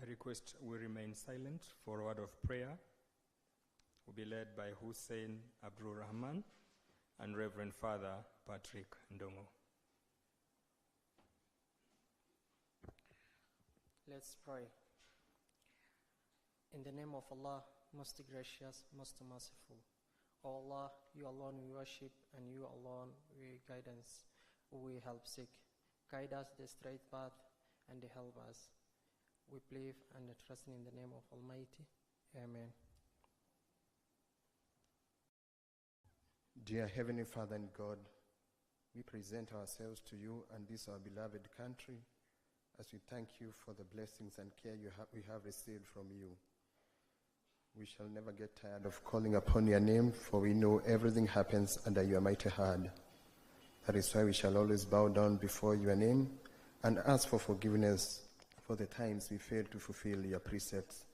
request we remain silent for a word of prayer. Will be led by Hussein Abdul Rahman and Reverend Father Patrick Ndongo. Let's pray. In the name of Allah, most gracious, most merciful. O Allah, you alone we worship, and you alone we guidance, we help seek. Guide us the straight path and help us. We believe and trust in the name of Almighty. Amen. Dear Heavenly Father and God, we present ourselves to you and this our beloved country as we thank you for the blessings and care we have received from you. We shall never get tired of calling upon your name, for we know everything happens under your mighty hand. That is why we shall always bow down before your name and ask for forgiveness for the times we failed to fulfill your precepts.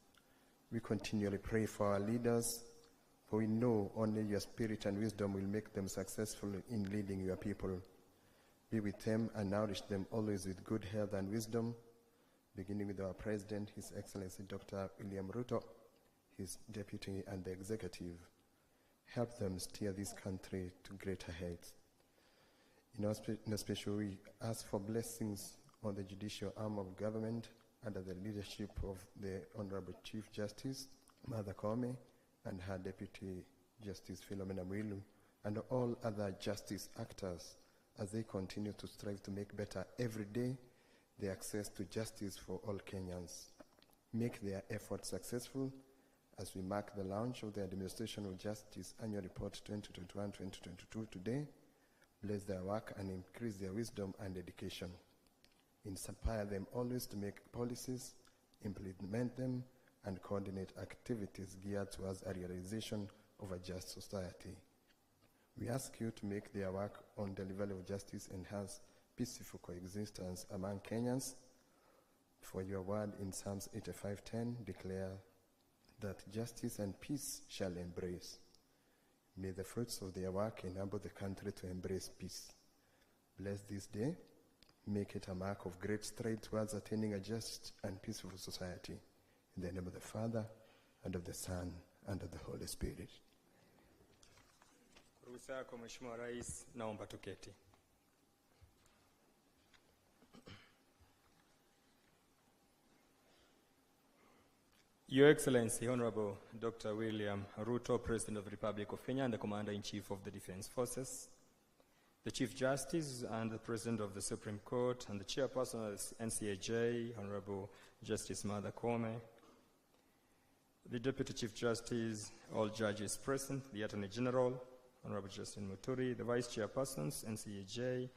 We continually pray for our leaders, for we know only your spirit and wisdom will make them successful in leading your people. Be with them and nourish them always with good health and wisdom, beginning with our President, His Excellency Dr. William Ruto, his deputy and the executive. Help them steer this country to greater heights. In a special way, ask for blessings on the judicial arm of government under the leadership of the Honorable Chief Justice Martha Koome and her Deputy Justice Philomena Mwilu, and all other justice actors as they continue to strive to make better every day the access to justice for all Kenyans. Make their efforts successful as we mark the launch of the Administration of Justice Annual Report 2021-2022 today. Bless their work and increase their wisdom and dedication. Inspire them always to make policies, implement them, and coordinate activities geared towards a realization of a just society. We ask you to make their work on delivery of justice enhance peaceful coexistence among Kenyans. For your word in Psalms 85:10 declare that justice and peace shall embrace. May the fruits of their work enable the country to embrace peace. Bless this day. Make it a mark of great stride towards attaining a just and peaceful society. In the name of the Father, and of the Son, and of the Holy Spirit. Ruhusa yako Mheshimiwa Rais, naomba tuketi. Your Excellency, Honorable Dr. William Ruto, President of the Republic of Kenya and the Commander-in-Chief of the Defense Forces, the Chief Justice and the President of the Supreme Court and the Chairperson of the NCAJ, Honorable Justice Martha Koome, the Deputy Chief Justice, all judges present, the Attorney General, Honorable Justin Muturi, the Vice Chairpersons, NCAJ,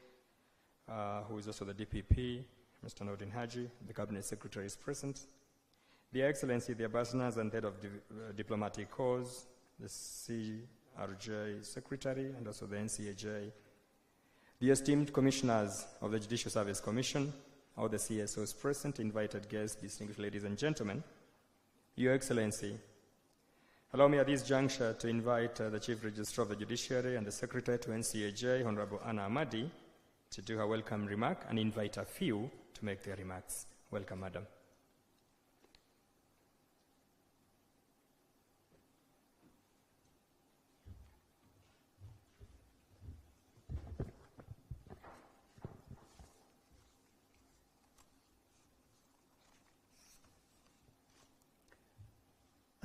who is also the DPP, Mr. Nordin Haji, the Cabinet Secretary is present, Their Excellency, the Ambassadors and Head of Diplomatic Corps, the CRJ Secretary, and also the NCAJ, the esteemed Commissioners of the Judicial Service Commission, all the CSOs present, invited guests, distinguished ladies and gentlemen, Your Excellency, allow me at this juncture to invite the Chief Registrar of the Judiciary and the Secretary to NCAJ, Honorable Anna Amadi, to do her welcome remark and invite a few to make their remarks. Welcome, Madam.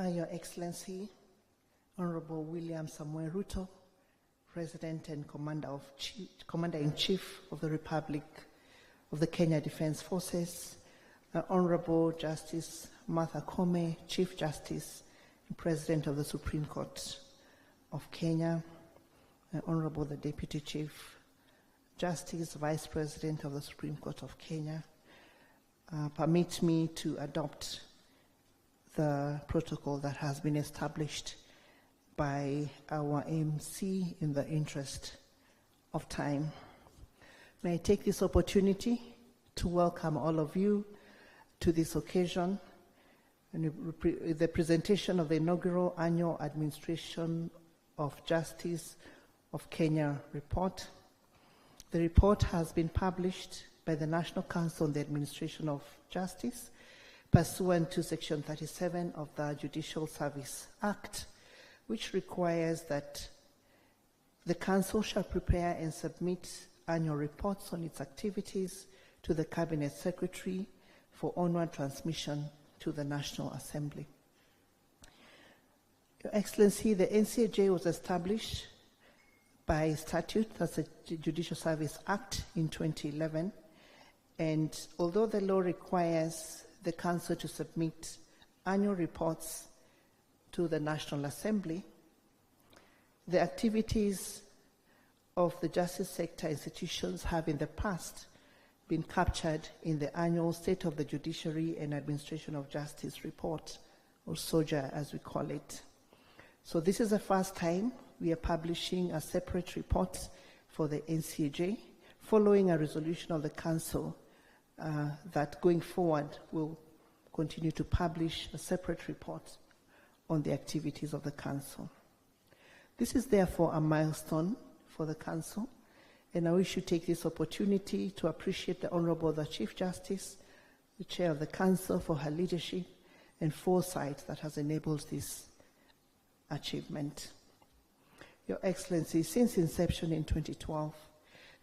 Your Excellency, Honorable William Samuel Ruto, President and Commander-in-Chief of the Republic of the Kenya Defense Forces, Honorable Justice Martha Koome, Chief Justice and President of the Supreme Court of Kenya, Honorable the Deputy Chief Justice, Vice President of the Supreme Court of Kenya, permit me to adopt the protocol that has been established by our MC in the interest of time. May I take this opportunity to welcome all of you to this occasion, the presentation of the inaugural annual Administration of Justice of Kenya report. The report has been published by the National Council on the Administration of Justice, pursuant to Section 37 of the Judicial Service Act, which requires that the Council shall prepare and submit annual reports on its activities to the Cabinet Secretary for onward transmission to the National Assembly. Your Excellency, the NCAJ was established by statute, that's the Judicial Service Act, in 2011, and although the law requires the Council to submit annual reports to the National Assembly, the activities of the justice sector institutions have in the past been captured in the annual State of the Judiciary and Administration of Justice report, or SOJA as we call it. So this is the first time we are publishing a separate report for the NCAJ, following a resolution of the Council that going forward will continue to publish a separate report on the activities of the Council. This is therefore a milestone for the Council, and I wish to take this opportunity to appreciate the Honourable the Chief Justice, the Chair of the Council, for her leadership and foresight that has enabled this achievement. Your Excellency, since inception in 2012,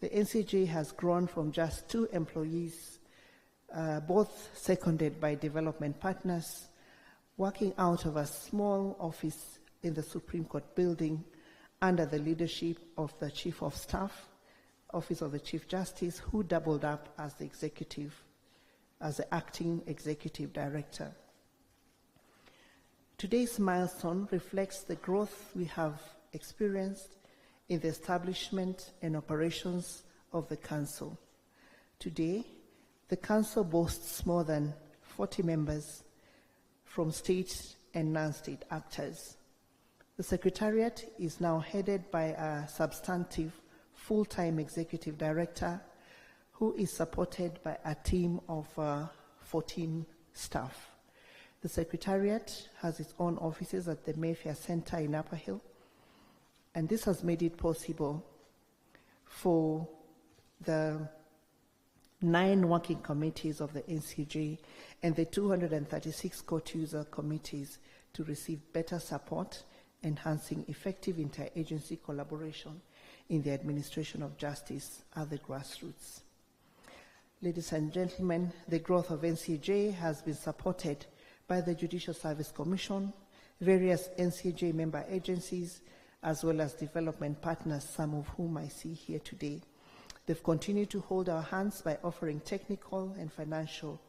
the NCJ has grown from just 2 employees, both seconded by development partners, working out of a small office in the Supreme Court building under the leadership of the Chief of Staff, Office of the Chief Justice, who doubled up as the acting executive director. Today's milestone reflects the growth we have experienced in the establishment and operations of the Council. Today, the Council boasts more than 40 members from state and non-state actors. The Secretariat is now headed by a substantive full-time executive director who is supported by a team of 14 staff. The Secretariat has its own offices at the Mayfair Centre in Upper Hill, and this has made it possible for the 9 working committees of the NCJ and the 236 court user committees to receive better support, enhancing effective interagency collaboration in the administration of justice at the grassroots. Ladies and gentlemen, the growth of NCJ has been supported by the Judicial Service Commission, various NCJ member agencies, as well as development partners, some of whom I see here today. They've continued to hold our hands by offering technical and financial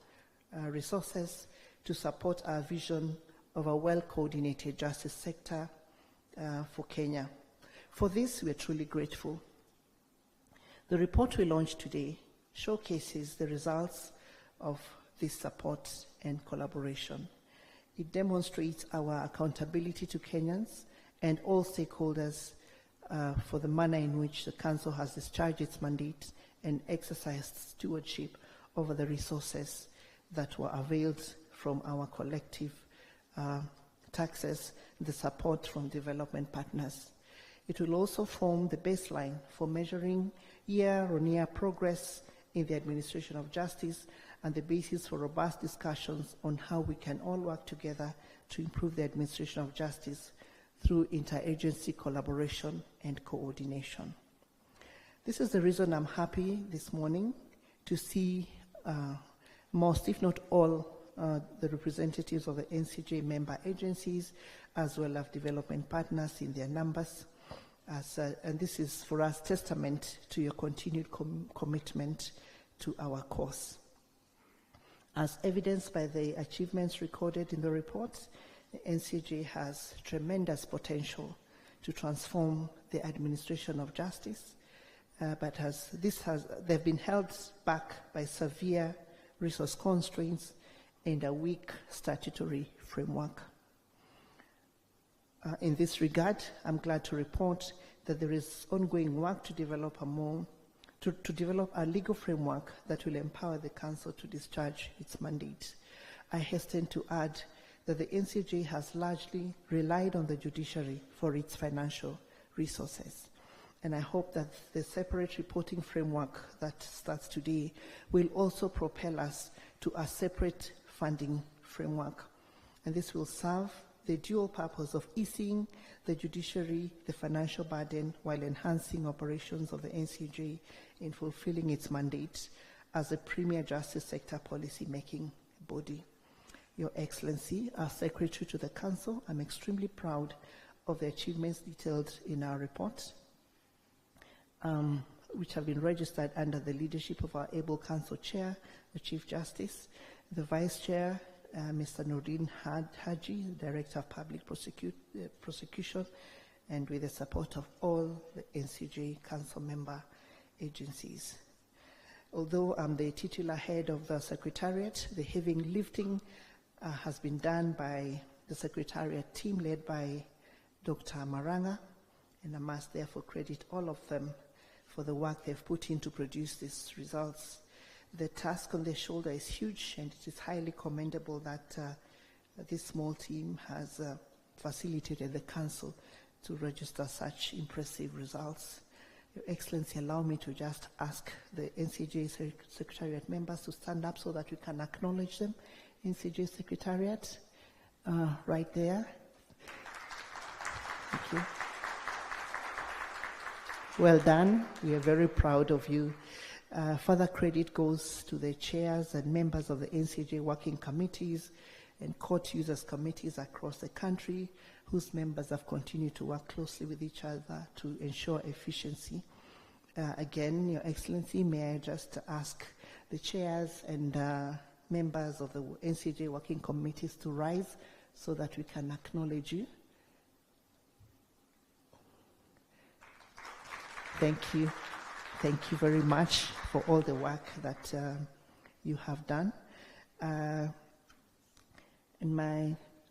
resources to support our vision of a well-coordinated justice sector for Kenya. For this, we are truly grateful. The report we launched today showcases the results of this support and collaboration. It demonstrates our accountability to Kenyans and all stakeholders for the manner in which the Council has discharged its mandate and exercised stewardship over the resources that were availed from our collective taxes, the support from development partners. It will also form the baseline for measuring year-on-year progress in the administration of justice and the basis for robust discussions on how we can all work together to improve the administration of justice through interagency collaboration and coordination. This is the reason I'm happy this morning to see most, if not all, the representatives of the NCJ member agencies, as well as development partners in their numbers. And this is for us testament to your continued commitment to our cause. As evidenced by the achievements recorded in the report, the NCJ has tremendous potential to transform the administration of justice, but they've been held back by severe resource constraints and a weak statutory framework. In this regard, I'm glad to report that there is ongoing work to develop a legal framework that will empower the Council to discharge its mandate. I hasten to add that the NCJ has largely relied on the judiciary for its financial resources. And I hope that the separate reporting framework that starts today will also propel us to a separate funding framework. And this will serve the dual purpose of easing the judiciary, the financial burden, while enhancing operations of the NCJ in fulfilling its mandate as a premier justice sector policy-making body. Your Excellency, as Secretary to the Council, I'm extremely proud of the achievements detailed in our report, which have been registered under the leadership of our able Council Chair, the Chief Justice, the Vice Chair, Mr. Nordin Haji, Director of Public Prosecution, and with the support of all the NCJ Council member agencies. Although I'm the titular head of the Secretariat, the heavy lifting has been done by the Secretariat team led by Dr. Maranga, and I must therefore credit all of them for the work they've put in to produce these results. The task on their shoulder is huge, and it is highly commendable that this small team has facilitated the Council to register such impressive results. Your Excellency, allow me to just ask the NCJ Secretariat members to stand up so that we can acknowledge them. NCJ Secretariat, right there. Thank you. Well done. We are very proud of you. Further credit goes to the chairs and members of the NCJ working committees and court users committees across the country, whose members have continued to work closely with each other to ensure efficiency. Again, Your Excellency, may I just ask the chairs and members of the NCJ working committees to rise so that we can acknowledge you. Thank you. Thank you very much for all the work that you have done. And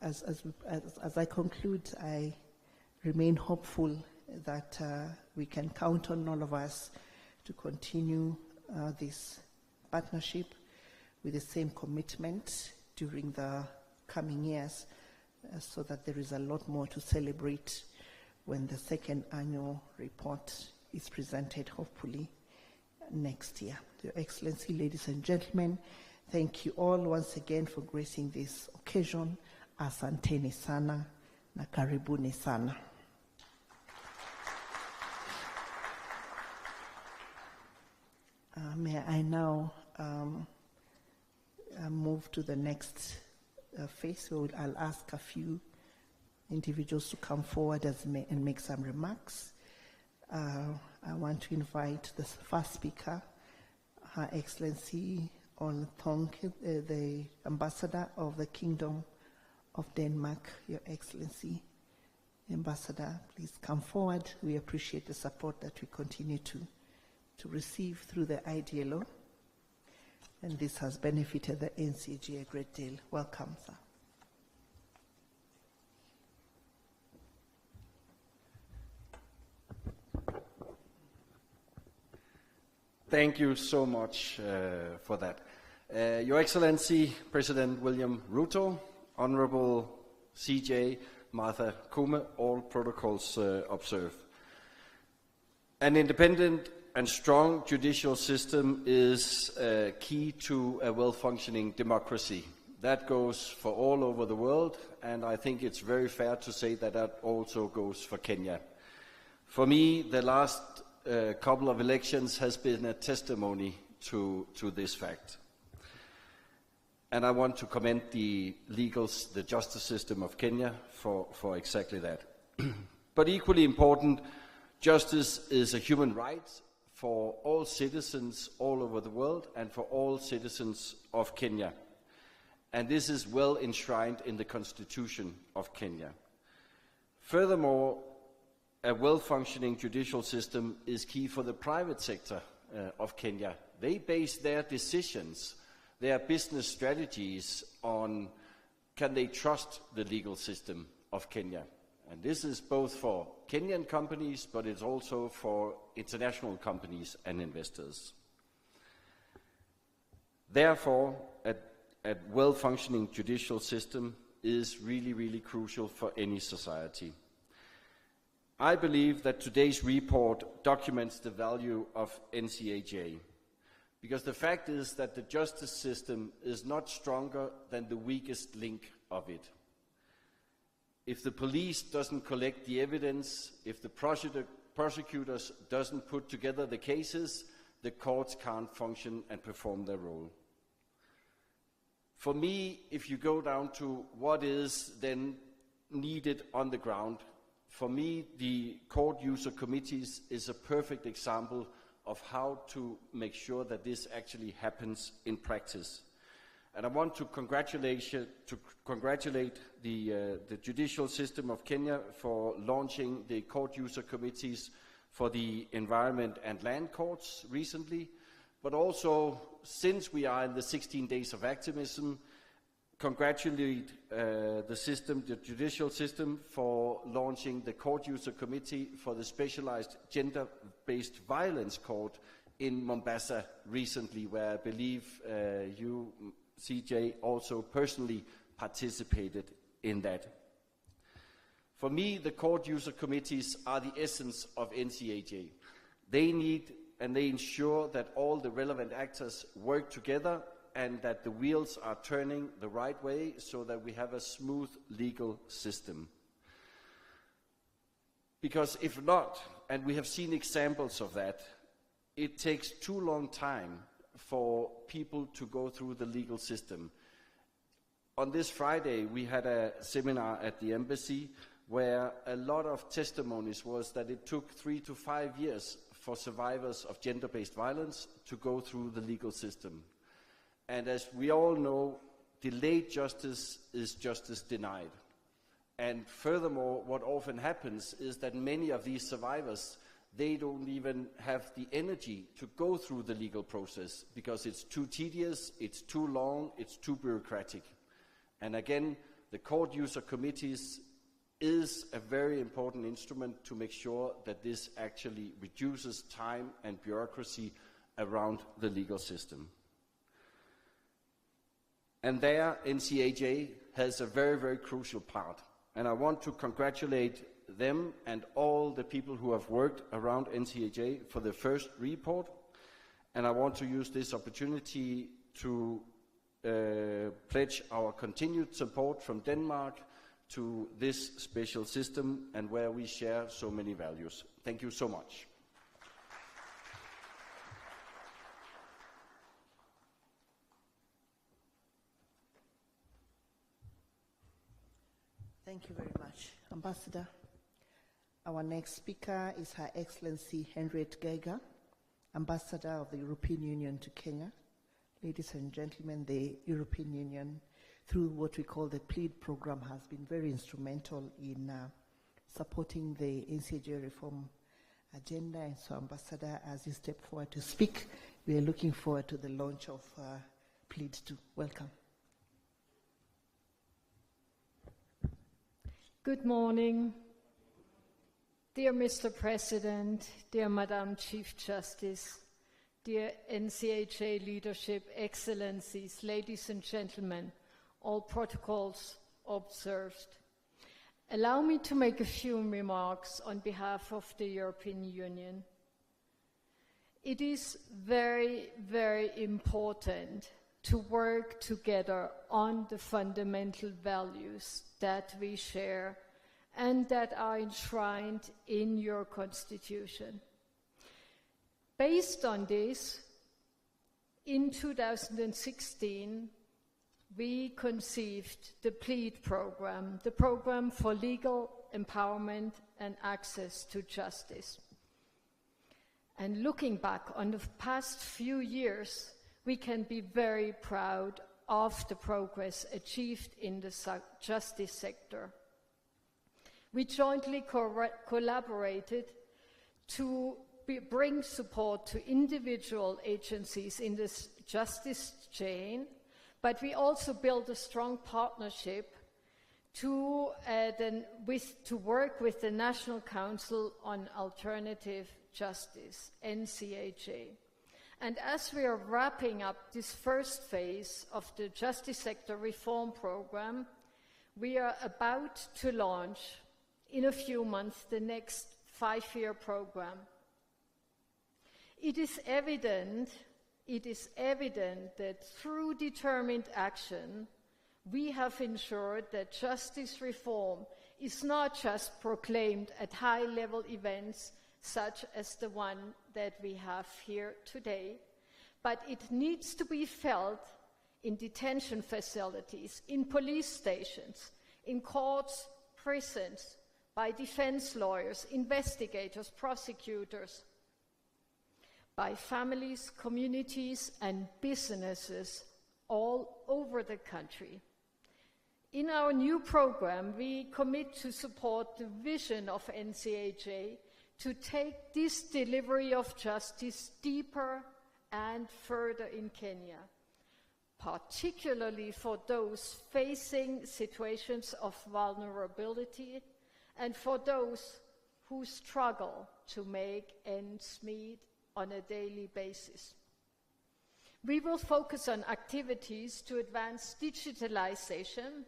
as I conclude, I remain hopeful that we can count on all of us to continue this partnership with the same commitment during the coming years, so that there is a lot more to celebrate when the second annual report is presented, hopefully next year. Your Excellency, ladies and gentlemen, thank you all once again for gracing this occasion. Asanteni sana na karibuni sana. May I now move to the next phase? So I'll ask a few individuals to come forward and make some remarks. I want to invite the first speaker, Her Excellency Ol Thonke, the Ambassador of the Kingdom of Denmark. Your Excellency, Ambassador, please come forward. We appreciate the support that we continue to receive through the IDLO, and this has benefited the NCG a great deal. Welcome, sir. Thank you so much for that. Your Excellency, President William Ruto, Honorable CJ Martha Koome, all protocols observed. An independent and strong judicial system is key to a well-functioning democracy. That goes for all over the world, and I think it's very fair to say that that also goes for Kenya. For me, the last couple of elections has been a testimony to this fact. And I want to commend the justice system of Kenya for exactly that. But equally important, justice is a human right for all citizens all over the world and for all citizens of Kenya. And this is well enshrined in the Constitution of Kenya. Furthermore, a well-functioning judicial system is key for the private sector of Kenya. They base their decisions, their business strategies on can they trust the legal system of Kenya. And this is both for Kenyan companies, but it's also for international companies and investors. Therefore, a well-functioning judicial system is really, really crucial for any society. I believe that today's report documents the value of NCAJ. Because the fact is that the justice system is not stronger than the weakest link of it. If the police doesn't collect the evidence, if the prosecutors doesn't put together the cases, the courts can't function and perform their role. For me, if you go down to what is then needed on the ground, for me, the court user committees is a perfect example of how to make sure that this actually happens in practice. And I want to congratulate the judicial system of Kenya for launching the court user committees for the environment and land courts recently, but also, since we are in the 16 days of activism, congratulate the judicial system for launching the court user committee for the specialized gender-based violence court in Mombasa recently, where I believe you, CJ, also personally participated in that. For me, the court user committees are the essence of NCAJ. They need and they ensure that all the relevant actors work together and that the wheels are turning the right way so that we have a smooth legal system. Because if not, and we have seen examples of that, it takes too long time for people to go through the legal system. On this Friday, we had a seminar at the embassy where a lot of testimonies was that it took 3 to 5 years for survivors of gender-based violence to go through the legal system. And as we all know, delayed justice is justice denied. And furthermore, what often happens is that many of these survivors, they don't even have the energy to go through the legal process because it's too tedious, it's too long, it's too bureaucratic. And again, the court user committees is a very important instrument to make sure that this actually reduces time and bureaucracy around the legal system. And there, NCAJ has a very, very crucial part. And I want to congratulate them and all the people who have worked around NCAJ for the first report. And I want to use this opportunity to pledge our continued support from Denmark to this special system and where we share so many values. Thank you so much. Thank you very much, Ambassador. Our next speaker is Her Excellency Henriette Geiger, Ambassador of the European Union to Kenya. Ladies and gentlemen, the European Union, through what we call the PLEAD program, has been very instrumental in supporting the NCAJ reform agenda. And so, Ambassador, as you step forward to speak, we are looking forward to the launch of PLEAD 2. Welcome. Good morning. Dear Mr. President, dear Madam Chief Justice, dear NCAJ leadership, excellencies, ladies and gentlemen, all protocols observed. Allow me to make a few remarks on behalf of the European Union. It is very, very important to work together on the fundamental values that we share and that are enshrined in your constitution. Based on this, in 2016, we conceived the PLEAD program, the program for legal empowerment and access to justice. And looking back on the past few years, we can be very proud of the progress achieved in the justice sector. We jointly collaborated to bring support to individual agencies in this justice chain, but we also built a strong partnership to work with the National Council on Alternative Justice, NCAJ. And as we are wrapping up this first phase of the Justice Sector Reform Program, we are about to launch in a few months the next 5-year program. It is evident it is evident that through determined action, we have ensured that justice reform is not just proclaimed at high-level events such as the one that we have here today, but it needs to be felt in detention facilities, in police stations, in courts, prisons, by defense lawyers, investigators, prosecutors, by families, communities, and businesses all over the country. In our new program, we commit to support the vision of NCAJ to take this delivery of justice deeper and further in Kenya, particularly for those facing situations of vulnerability and for those who struggle to make ends meet on a daily basis. We will focus on activities to advance digitalization,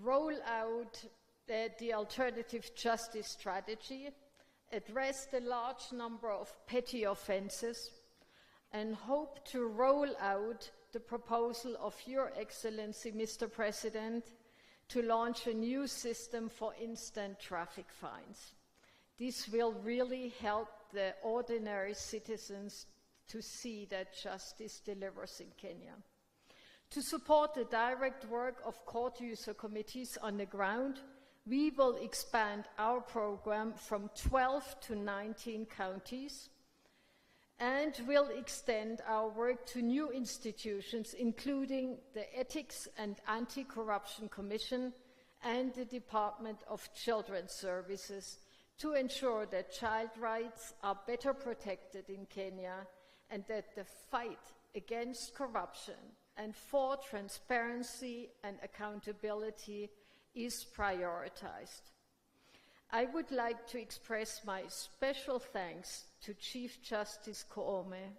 roll out the alternative justice strategy, address the large number of petty offenses, and hope to roll out the proposal of Your Excellency, Mr. President, to launch a new system for instant traffic fines. This will really help the ordinary citizens to see that justice delivers in Kenya. To support the direct work of court user committees on the ground, we will expand our program from 12 to 19 counties and will extend our work to new institutions, including the Ethics and Anti-Corruption Commission and the Department of Children's Services, to ensure that child rights are better protected in Kenya and that the fight against corruption and for transparency and accountability is prioritized. I would like to express my special thanks to Chief Justice Koome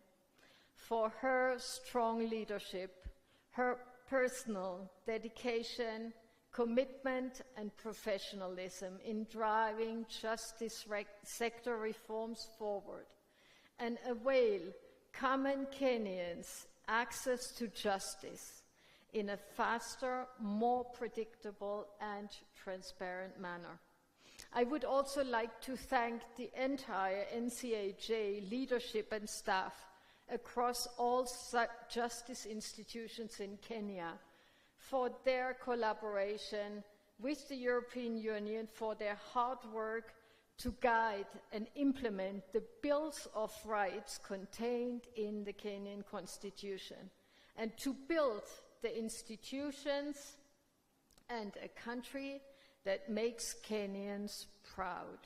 for her strong leadership, her personal dedication, commitment and professionalism in driving justice sector reforms forward and avail common Kenyans access to justice in a faster, more predictable and transparent manner. I would also like to thank the entire NCAJ leadership and staff across all justice institutions in Kenya for their collaboration with the European Union, for their hard work to guide and implement the bills of rights contained in the Kenyan Constitution, and to build the institutions and a country that makes Kenyans proud.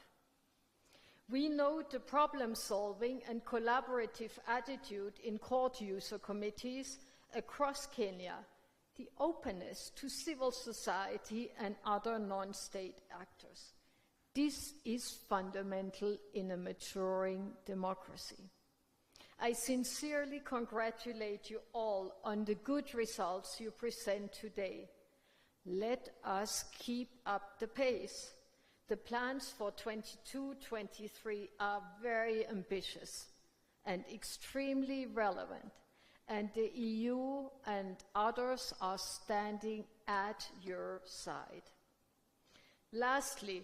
We note the problem-solving and collaborative attitude in court user committees across Kenya, the openness to civil society and other non-state actors. This is fundamental in a maturing democracy. I sincerely congratulate you all on the good results you present today. Let us keep up the pace. The plans for 22-23 are very ambitious and extremely relevant, and the EU and others are standing at your side. Lastly,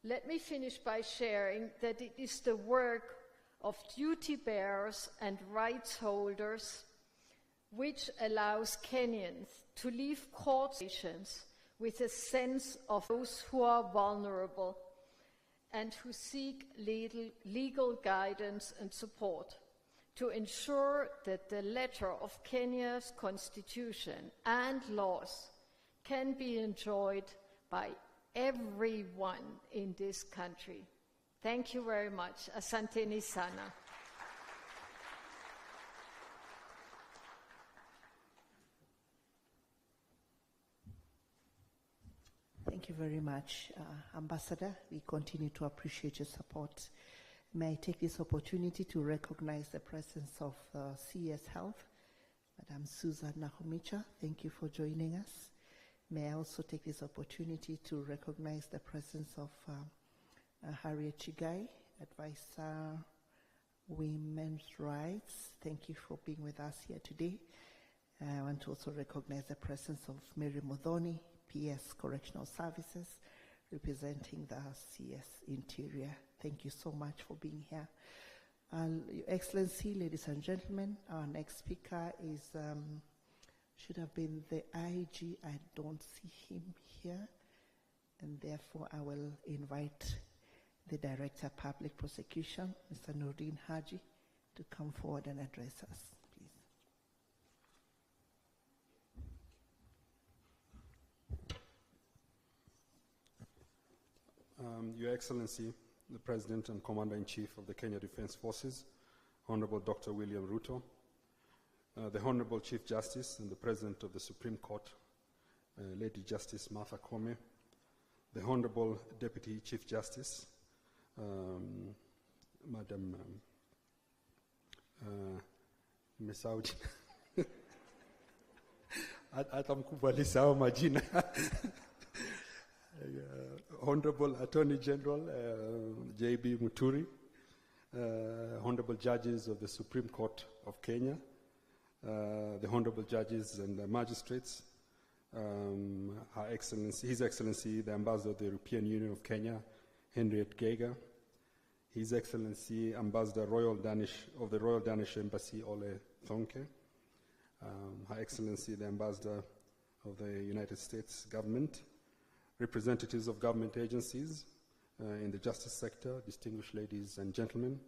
let me finish by sharing that it is the work of duty bearers and rights holders which allows Kenyans to leave court stations with a sense of those who are vulnerable and who seek legal guidance and support to ensure that the letter of Kenya's constitution and laws can be enjoyed by everyone in this country. Thank you very much. Asanteni sana. Thank you very much, Ambassador. We continue to appreciate your support. May I take this opportunity to recognize the presence of CS Health, Madam Susan Nahumicha. Thank you for joining us. May I also take this opportunity to recognize the presence of Harriet Chigai, Advisor women's rights. Thank you for being with us here today. I want to also recognize the presence of Mary Modoni, PS Correctional Services, representing the CS Interior. Thank you so much for being here. Your Excellency, ladies and gentlemen, our next speaker is, should have been the IG. I don't see him here, and therefore I will invite the Director of Public Prosecution, Mr. Nordin Haji, to come forward and address us, please. Your Excellency, the President and Commander-in-Chief of the Kenya Defence Forces, Honorable Dr. William Ruto, the Honorable Chief Justice and the President of the Supreme Court, Lady Justice Martha Koome, the Honorable Deputy Chief Justice, Madam Mesauji. Atamkubalisao majina. Honorable Attorney General J.B. Muturi, Honorable Judges of the Supreme Court of Kenya, the Honorable Judges and the Magistrates, His Excellency, the Ambassador of the European Union of Kenya, Henriette Geiger, His Excellency, Ambassador of the Royal Danish Embassy, Ole Thonke, Her Excellency, the Ambassador of the United States Government, representatives of government agencies in the justice sector, distinguished ladies and gentlemen,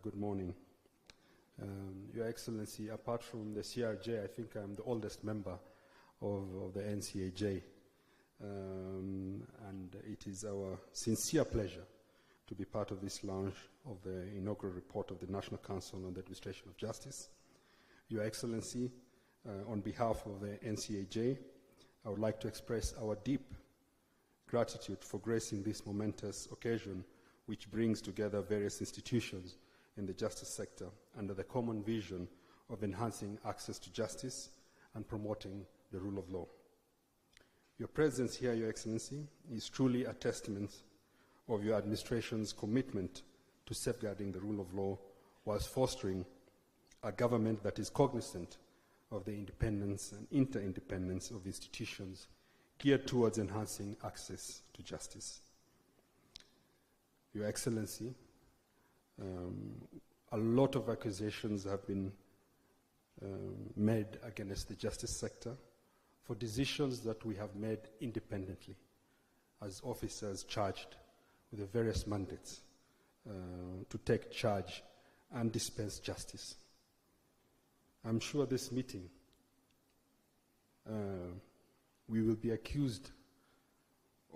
good morning. Your Excellency, apart from the CRJ, I think I'm the oldest member of the NCAJ, and it is our sincere pleasure to be part of this launch of the inaugural report of the National Council on the Administration of Justice. Your Excellency, on behalf of the NCAJ, I would like to express our deep gratitude for gracing this momentous occasion, which brings together various institutions in the justice sector under the common vision of enhancing access to justice and promoting the rule of law. Your presence here, Your Excellency, is truly a testament of your administration's commitment to safeguarding the rule of law whilst fostering a government that is cognizant of the independence and interdependence of institutions geared towards enhancing access to justice. Your Excellency, a lot of accusations have been made against the justice sector for decisions that we have made independently as officers charged with the various mandates to take charge and dispense justice. I'm sure this meeting we will be accused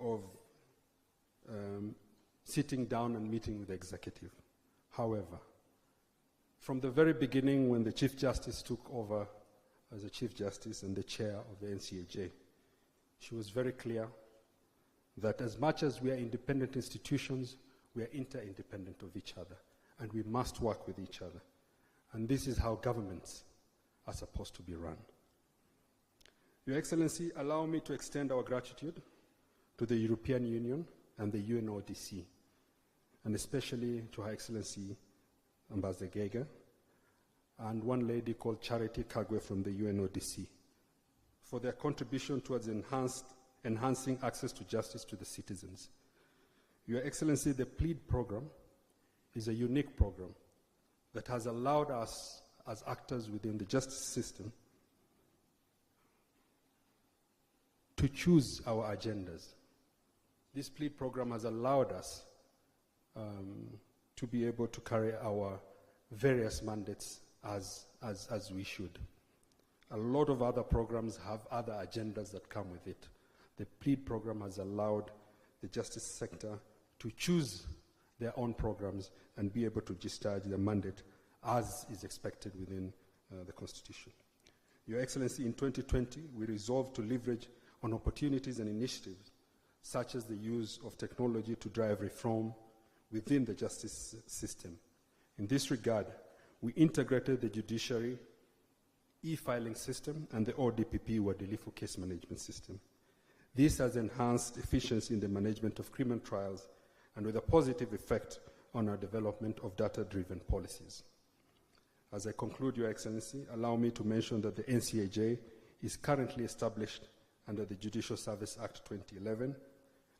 of sitting down and meeting with the executive. However, from the very beginning when the Chief Justice took over as the Chief Justice and the chair of the NCAJ, she was very clear that as much as we are independent institutions, we are interdependent of each other, and we must work with each other. And this is how governments are supposed to be run. Your Excellency, allow me to extend our gratitude to the European Union and the UNODC, and especially to Her Excellency Ambassador Geiger and one lady called Charity Kagwe from the UNODC for their contribution towards enhancing access to justice to the citizens. Your Excellency, the PLEAD program is a unique program that has allowed us as actors within the justice system to choose our agendas. This PLEAD program has allowed us to be able to carry our various mandates as we should. A lot of other programs have other agendas that come with it. The PLEAD program has allowed the justice sector to choose their own programs and be able to discharge their mandate as is expected within the Constitution. Your Excellency, in 2020, we resolved to leverage on opportunities and initiatives such as the use of technology to drive reform within the justice system. In this regard, we integrated the judiciary e-filing system and the ODPP, Uadilifu case management system. This has enhanced efficiency in the management of criminal trials and with a positive effect on our development of data-driven policies. As I conclude, Your Excellency, allow me to mention that the NCAJ is currently established under the Judicial Service Act 2011.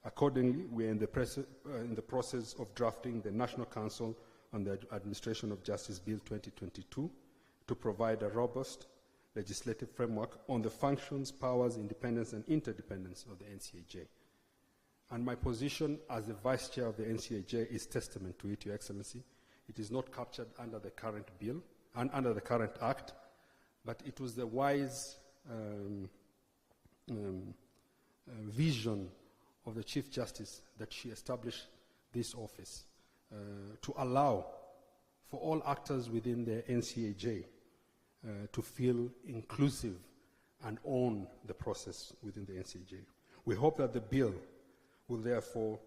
Accordingly, we are in the process of drafting the National Council on the Administration of Justice Bill 2022 to provide a robust legislative framework on the functions, powers, independence, and interdependence of the NCAJ. And my position as the Vice Chair of the NCAJ is testament to it, Your Excellency. It is not captured under the current bill and under the current act, but it was the wise vision of the Chief Justice that she established this office to allow for all actors within the NCAJ to feel inclusive and own the process within the NCAJ. We hope that the bill will therefore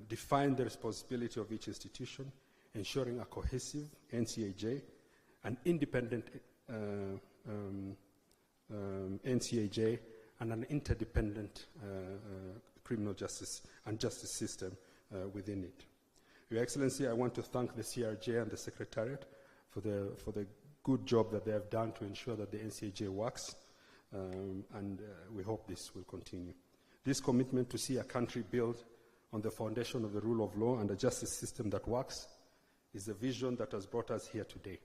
define the responsibility of each institution, ensuring a cohesive NCAJ, an independent NCAJ, and an interdependent criminal justice and justice system within it. Your Excellency, I want to thank the CRJ and the Secretariat for the good job that they have done to ensure that the NCAJ works, and we hope this will continue. This commitment to see a country built on the foundation of the rule of law and a justice system that works is the vision that has brought us here today.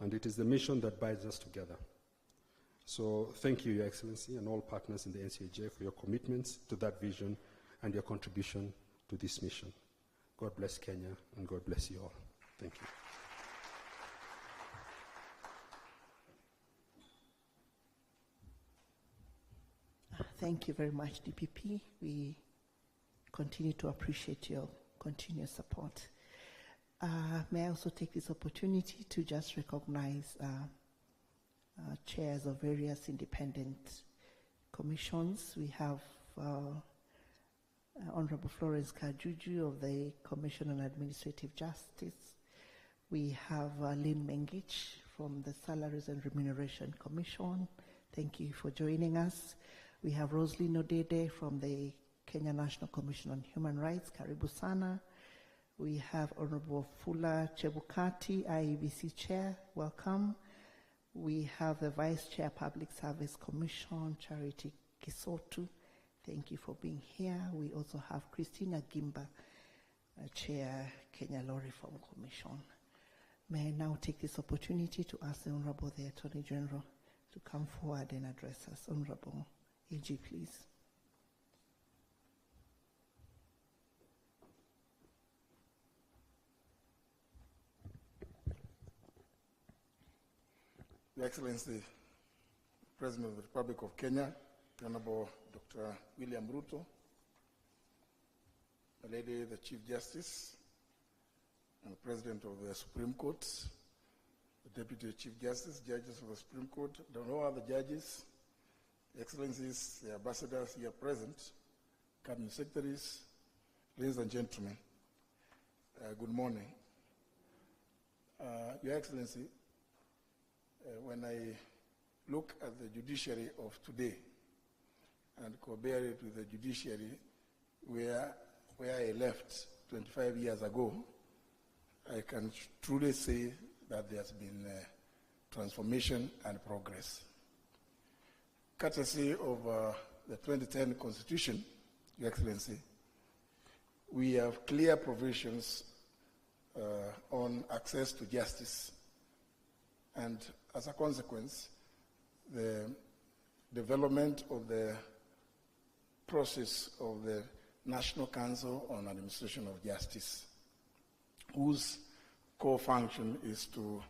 And it is the mission that binds us together. So thank you, Your Excellency, and all partners in the NCAJ for your commitments to that vision and your contribution to this mission. God bless Kenya, and God bless you all. Thank you. Thank you very much, DPP. We continue to appreciate your continuous support. May I also take this opportunity to just recognize chairs of various independent commissions. We have Honorable Florence Kajuju of the Commission on Administrative Justice. We have Lynn Mengich from the Salaries and Remuneration Commission. Thank you for joining us. We have Rosalie Odede from the Kenya National Commission on Human Rights, Karibu Sana. We have Honorable Fula Chebukati, IEBC Chair, welcome. We have the Vice Chair, Public Service Commission, Charity Kisotu. Thank you for being here. We also have Christina Gimba, Chair, Kenya Law Reform Commission. May I now take this opportunity to ask the Honorable the Attorney General to come forward and address us. Honorable AG, please. Your Excellency, President of the Republic of Kenya, Honorable Dr. William Ruto, my Lady, the Chief Justice, and the President of the Supreme Court, the Deputy Chief Justice, judges of the Supreme Court, all other judges, Excellencies, the ambassadors here present, cabinet secretaries, ladies and gentlemen, good morning. Your Excellency, when I look at the judiciary of today and compare it with the judiciary where I left 25 years ago, I can truly say that there's been transformation and progress. Courtesy of the 2010 Constitution, Your Excellency, we have clear provisions on access to justice, and as a consequence, the development of the process of the National Council on Administration of Justice, whose core function is to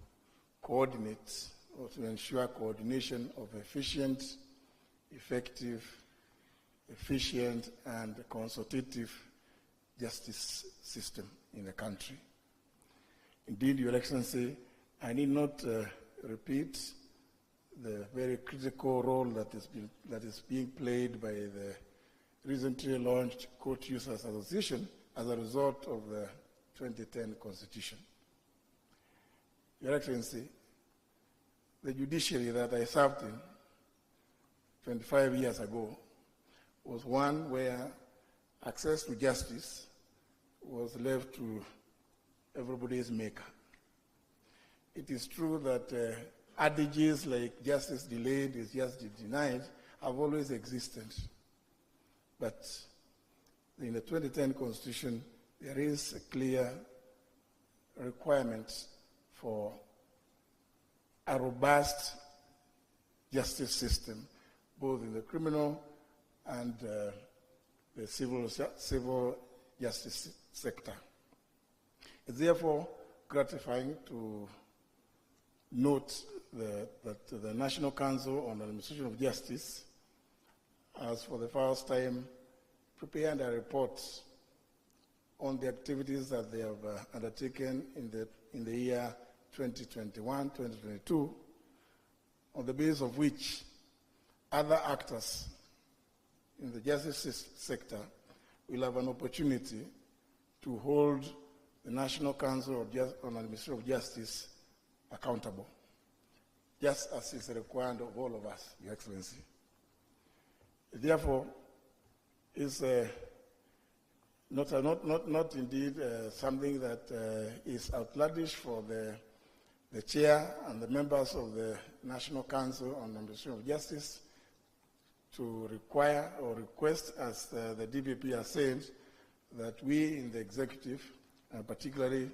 coordinate or to ensure coordination of efficient, effective, efficient, and consultative justice system in the country. Indeed, Your Excellency, I need not repeat the very critical role that is being played by the recently launched Court Users Association as a result of the 2010 Constitution. Your Excellency, the judiciary that I served in 25 years ago was one where access to justice was left to everybody's maker. It is true that adages like justice delayed is justice denied have always existed. But in the 2010 Constitution, there is a clear requirement for a robust justice system, both in the criminal and the civil justice sector. It's therefore gratifying to note that the National Council on Administration of Justice has for the first time prepared a report on the activities that they have undertaken in the year 2021-2022, on the basis of which other actors in the justice sector will have an opportunity to hold the National Council on Administration of Justice accountable, just as is required of all of us, Your Excellency. Therefore, it's not indeed something that is outlandish for the chair and the members of the National Council on Administration of Justice to require or request, as the DPP has said, that we in the executive, and particularly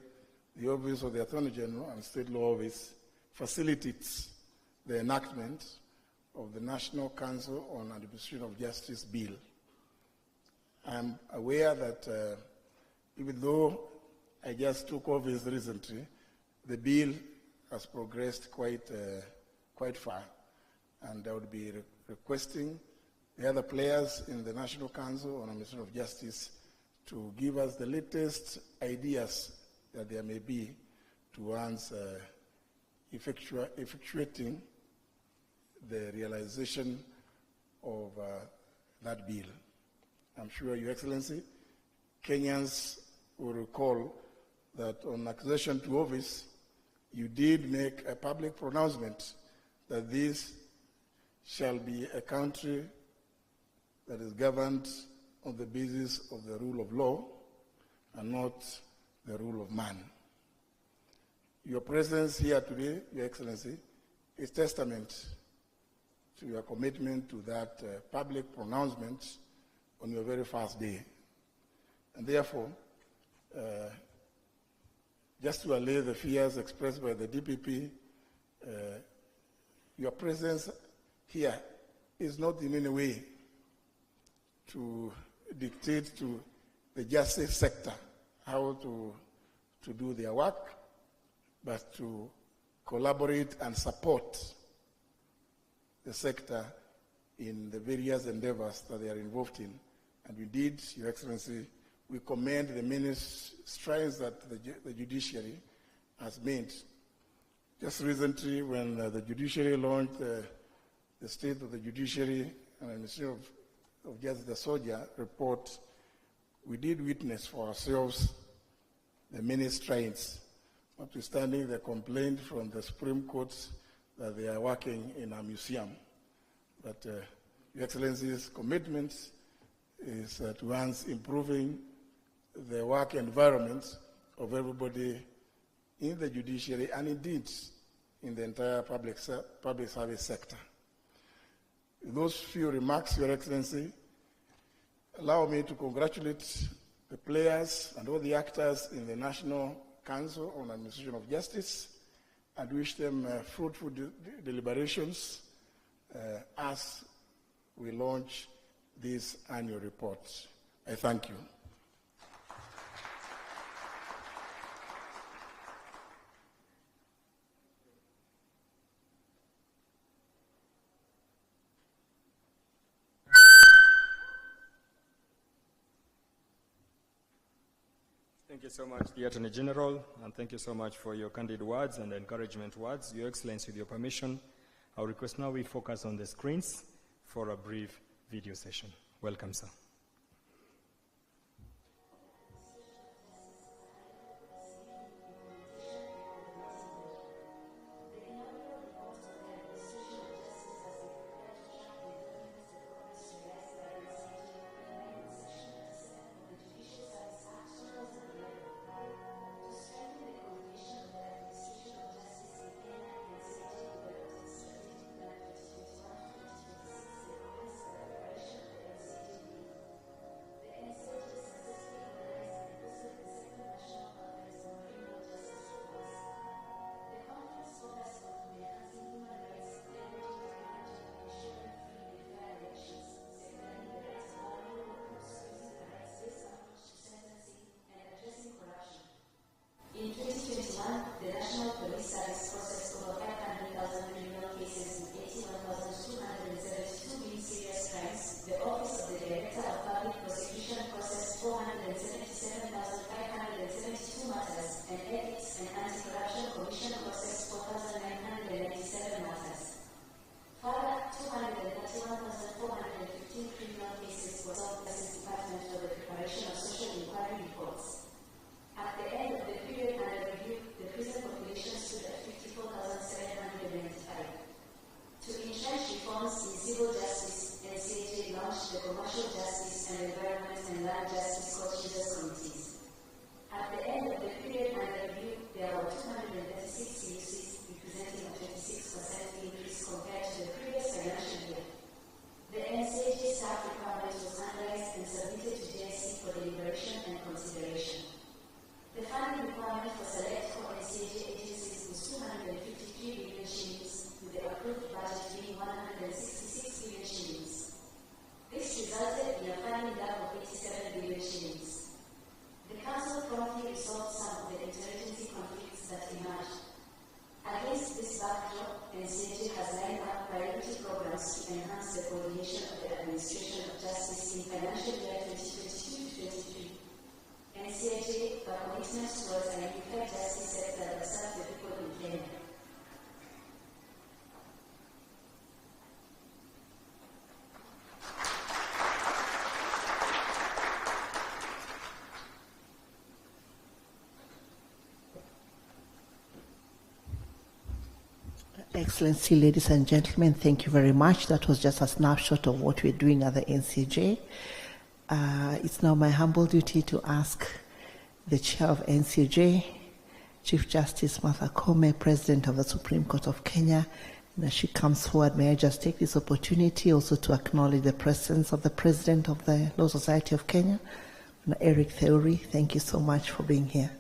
the Office of the Attorney General and State Law Office, facilitates the enactment of the National Council on Administration of Justice Bill. I'm aware that even though I just took office recently, the bill has progressed quite far, and I would be requesting the other players in the National Council on Administration of Justice to give us the latest ideas that there may be towards effectuating the realization of that bill. I'm sure, Your Excellency, Kenyans will recall that on accession to office, you did make a public pronouncement that this shall be a country that is governed on the basis of the rule of law and not the rule of man. Your presence here today, Your Excellency, is testament to your commitment to that public pronouncement on your very first day. And therefore, just to allay the fears expressed by the DPP, your presence here is not in any way to dictate to the justice sector how to do their work, but to collaborate and support the sector in the various endeavors that they are involved in. And indeed, Your Excellency, we commend the many strides that the judiciary has made. Just recently, when the judiciary launched the State of the Judiciary and Administration of Justice, the SOJA report, we did witness for ourselves the many strides, notwithstanding the complaint from the Supreme Court that they are working in a museum. But Your Excellency's commitment is towards improving the work environment of everybody in the judiciary and indeed in the entire public service sector. With those few remarks, Your Excellency, allow me to congratulate the players and all the actors in the National Council on Administration of Justice and wish them fruitful deliberations as we launch this annual report. I thank you. Thank you so much, the Attorney General, and thank you so much for your candid words and encouragement words. Your Excellency, with your permission, I'll request now we focus on the screens for a brief video session. Welcome, sir. Stand 277,572 matters, and Ethics and Anti-Corruption Commission processed 4,997 matters. Further, 231,415 criminal cases were solved by the Department for the preparation of social inquiry reports. At the end of the period under review, the prison population stood at 54,795. To entrench reforms in civil justice, NCAJ launched the Commercial Justice and Environment and Land Justice Court Users Committees. At the end of the period under review, there were 236 CUCs, representing a 26% increase compared to the previous financial year. The NCAJ staff requirement was analyzed and submitted to JSC for deliberation and consideration. The funding requirement for select core NCAJ agencies was 253 billion shillings, with the approved budget being 166 billion shillings. This resulted in a funding gap of 87 billion shillings. The Council promptly resolved some of the interagency conflicts that emerged. Against this backdrop, NCAJ has lined up priority programs to enhance the coordination of the administration of justice in financial year 2022-23. NCAJ, the commitment towards a unified justice sector that serves the people in Kenya. Excellency, ladies and gentlemen, thank you very much. That was just a snapshot of what we're doing at the NCJ. It's now my humble duty to ask the Chair of NCJ, Chief Justice Martha Koome, President of the Supreme Court of Kenya, and as she comes forward, may I just take this opportunity also to acknowledge the presence of the President of the Law Society of Kenya, Eric Theory. Thank you so much for being here.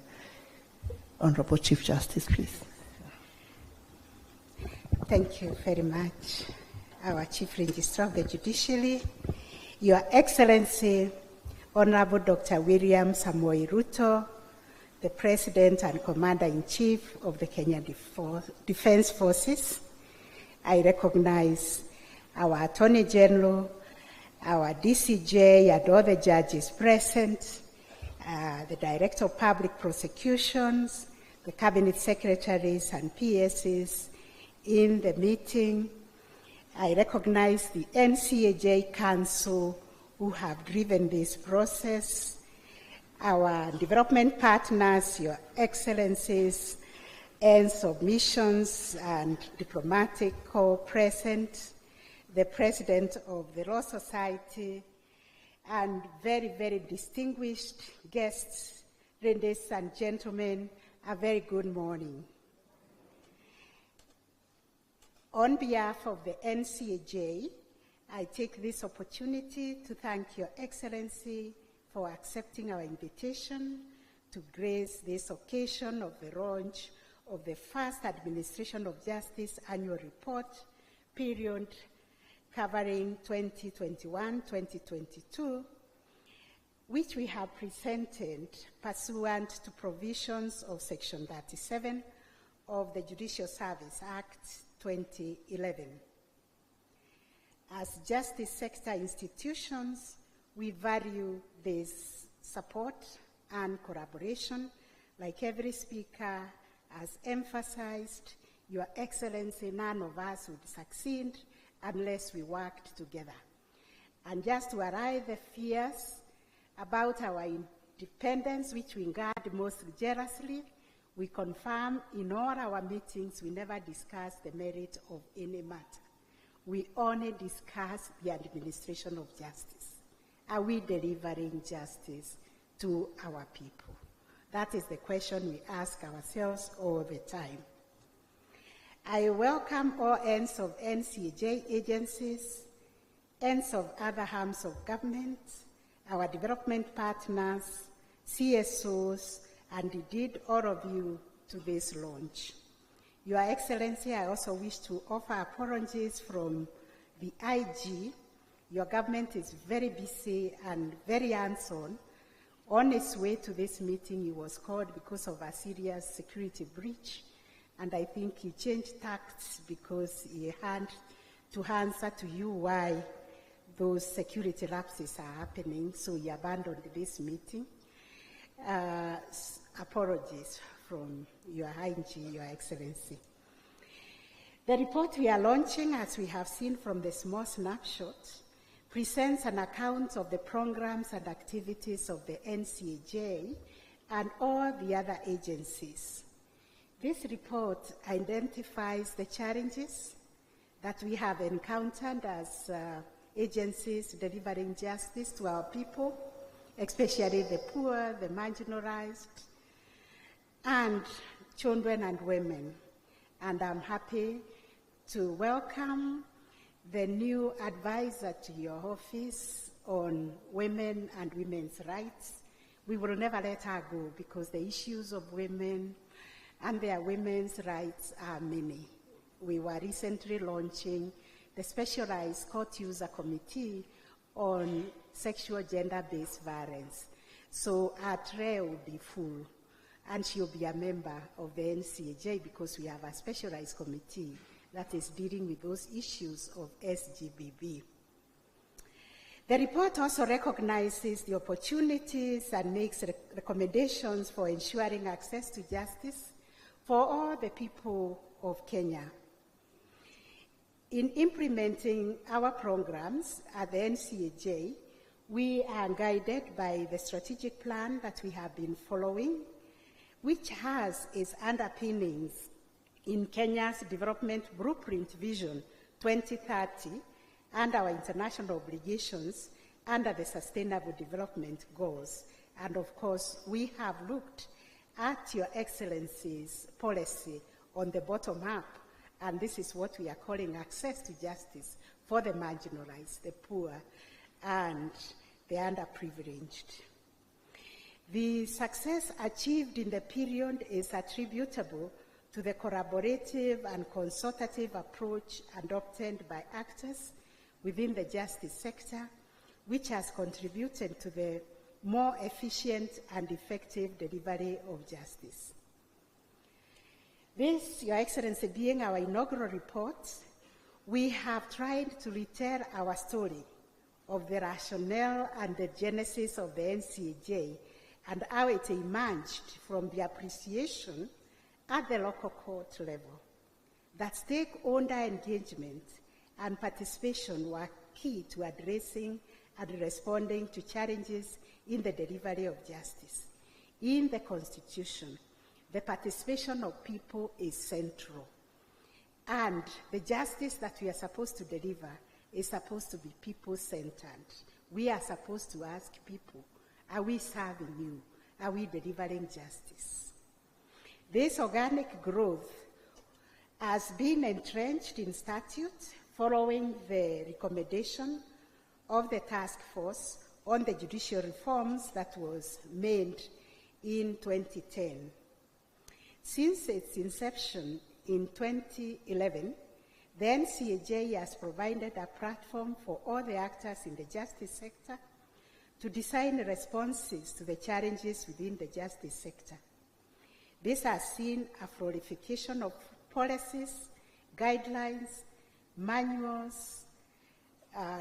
Honorable Chief Justice, please. Thank you very much, our Chief Registrar of the Judiciary, Your Excellency, Honorable Dr. William Samoei Ruto, the President and Commander-in-Chief of the Kenya Defense Forces. I recognize our Attorney General, our DCJ, and all the judges present, the Director of Public Prosecutions, the Cabinet Secretaries and PSs, in the meeting. I recognize the NCAJ Council who have driven this process, our development partners, Your Excellencies, and submissions and diplomatic corps present, the President of the Law Society, and very, very distinguished guests, ladies and gentlemen, a very good morning. On behalf of the NCAJ, I take this opportunity to thank Your Excellency for accepting our invitation to grace this occasion of the launch of the first Administration of Justice Annual Report period covering 2021-2022, which we have presented pursuant to provisions of Section 37 of the Judicial Service Act 2011. As justice sector institutions, we value this support and collaboration. Like every speaker has emphasized, Your Excellency, none of us would succeed unless we worked together. And just to allay the fears about our independence, which we guard most jealously, we confirm in all our meetings we never discuss the merit of any matter. We only discuss the administration of justice. Are we delivering justice to our people? That is the question we ask ourselves all the time. I welcome all ends of NCAJ agencies, ends of other arms of government, our development partners, CSOs, and indeed all of you to this launch. Your Excellency, I also wish to offer apologies from the IG. Your government is very busy and very hands-on. On its way to this meeting, he was called because of a serious security breach, and I think he changed tacts because he had to answer to you why those security lapses are happening, so we abandoned this meeting. Apologies from Your Highness, Your Excellency. The report we are launching, as we have seen from the small snapshot, presents an account of the programs and activities of the NCAJ and all the other agencies. This report identifies the challenges that we have encountered as agencies delivering justice to our people, especially the poor, the marginalized, and children and women. And I'm happy to welcome the new advisor to your office on women and women's rights. We will never let her go because the issues of women and their women's rights are many. We were recently launching the Specialized Court User Committee on Sexual Gender-Based Violence. So our tray will be full, and she'll be a member of the NCAJ because we have a specialized committee that is dealing with those issues of SGBB. The report also recognizes the opportunities and makes recommendations for ensuring access to justice for all the people of Kenya. In implementing our programs at the NCAJ, we are guided by the strategic plan that we have been following, which has its underpinnings in Kenya's Development Blueprint Vision 2030 and our international obligations under the Sustainable Development Goals. And of course, we have looked at Your Excellency's policy on the bottom up, and this is what we are calling access to justice for the marginalized, the poor, and the underprivileged. The success achieved in the period is attributable to the collaborative and consultative approach adopted by actors within the justice sector, which has contributed to the more efficient and effective delivery of justice. This, Your Excellency, being our inaugural report, we have tried to retell our story of the rationale and the genesis of the NCAJ and how it emerged from the appreciation at the local court level that stakeholder engagement and participation were key to addressing and responding to challenges in the delivery of justice. In the Constitution, the participation of people is central, and the justice that we are supposed to deliver is supposed to be people-centered. We are supposed to ask people, are we serving you? Are we delivering justice? This organic growth has been entrenched in statute following the recommendation of the task force on the judicial reforms that was made in 2010. Since its inception in 2011, the NCAJ has provided a platform for all the actors in the justice sector to design responses to the challenges within the justice sector. This has seen a proliferation of policies, guidelines, manuals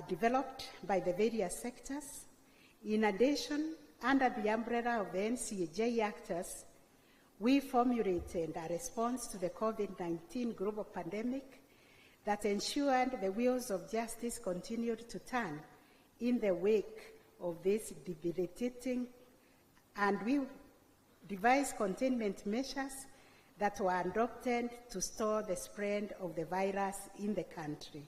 developed by the various sectors. In addition, under the umbrella of the NCAJ actors, we formulated a response to the COVID-19 global pandemic that ensured the wheels of justice continued to turn in the wake of this debilitating, and we devised containment measures that were adopted to stop the spread of the virus in the country.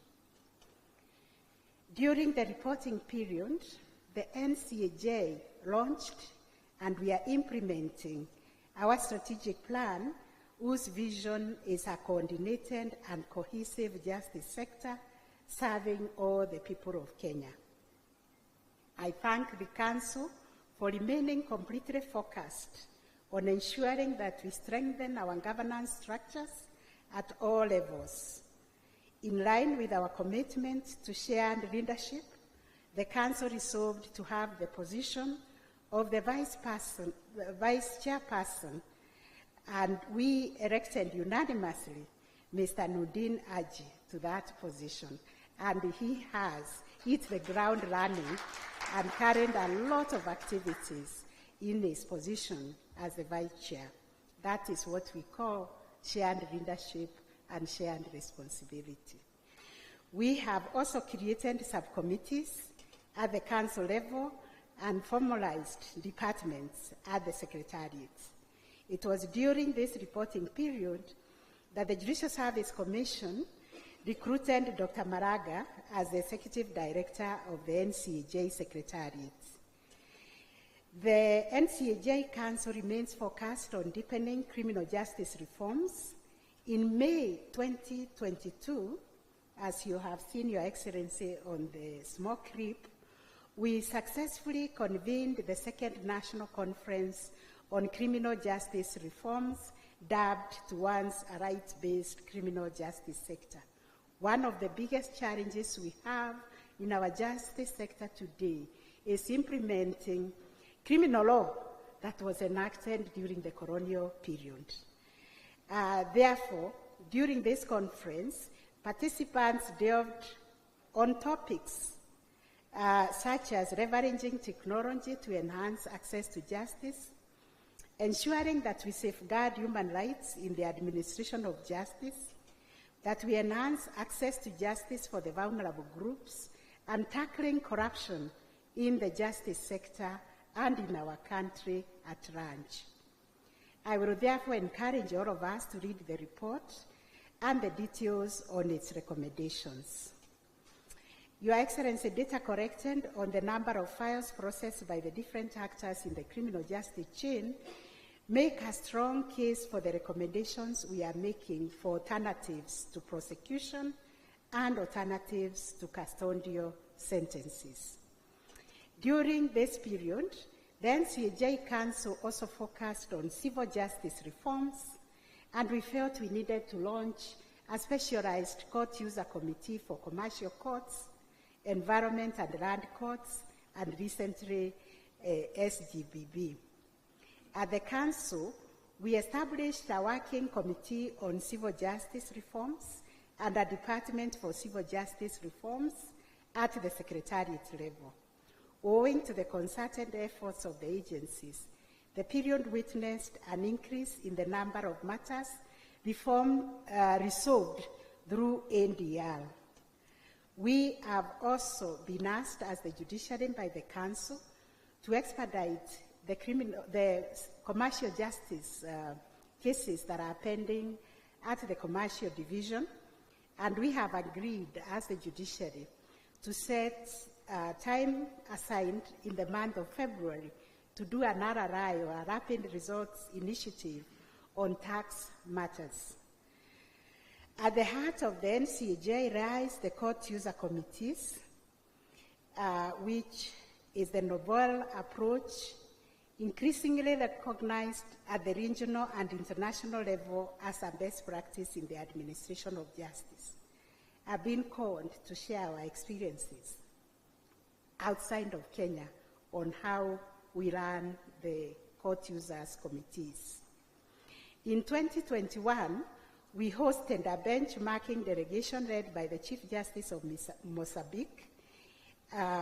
During the reporting period, the NCAJ launched and we are implementing our strategic plan, whose vision is a coordinated and cohesive justice sector serving all the people of Kenya. I thank the Council for remaining completely focused on ensuring that we strengthen our governance structures at all levels. In line with our commitment to shared leadership, the Council resolved to have the position of the Vice Chairperson, and we elected unanimously Mr. Nudin Aji to that position, and he has hit the ground running and carried a lot of activities in his position as the vice chair. That is what we call shared leadership and shared responsibility. We have also created subcommittees at the council level and formalized departments at the secretariat. It was during this reporting period that the Judicial Service Commission recruited Dr. Maraga as the Executive Director of the NCAJ Secretariat. The NCAJ Council remains focused on deepening criminal justice reforms. In May 2022, as you have seen, Your Excellency, on the small clip, we successfully convened the second National Conference on Criminal Justice Reforms, dubbed Towards a Rights-Based Criminal Justice Sector. One of the biggest challenges we have in our justice sector today is implementing criminal law that was enacted during the colonial period. Therefore, during this conference, participants delved on topics such as leveraging technology to enhance access to justice, ensuring that we safeguard human rights in the administration of justice, that we enhance access to justice for the vulnerable groups, and tackling corruption in the justice sector and in our country at large. I will therefore encourage all of us to read the report and the details on its recommendations. Your Excellency, data collected on the number of files processed by the different actors in the criminal justice chain make a strong case for the recommendations we are making for alternatives to prosecution and alternatives to custodial sentences. During this period, the NCAJ Council also focused on civil justice reforms, and we felt we needed to launch a specialized court user committee for commercial courts, environment and land courts, and recently SGBB. At the Council, we established a working committee on civil justice reforms and a department for civil justice reforms at the Secretariat level. Owing to the concerted efforts of the agencies, the period witnessed an increase in the number of matters resolved through NDR. We have also been asked as the judiciary by the Council to expedite the commercial justice cases that are pending at the commercial division, and we have agreed as the judiciary to set time assigned in the month of February to do an RRI, or a Rapid Results Initiative, on tax matters. At the heart of the NCAJ lies the court user committees, which is the novel approach increasingly recognized at the regional and international level as a best practice in the administration of justice. I've been called to share our experiences outside of Kenya on how we run the court users committees. In 2021, we hosted a benchmarking delegation led by the Chief Justice of Mozambique,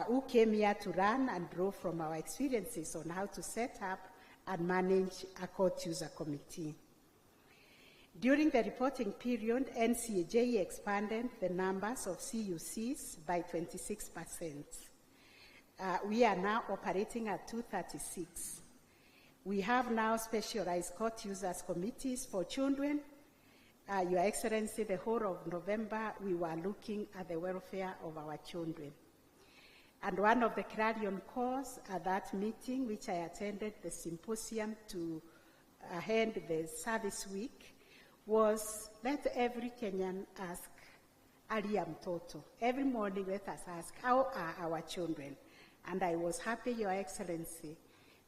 who came here to learn and draw from our experiences on how to set up and manage a court user committee. During the reporting period, NCAJ expanded the numbers of CUCs by 26%. We are now operating at 236. We have now specialized court users committees for children. Your Excellency, the whole of November, we were looking at the welfare of our children. And one of the clarion calls at that meeting, which I attended the symposium to end the service week, was let every Kenyan ask Aliam Toto. Every morning let us ask, how are our children? And I was happy, Your Excellency,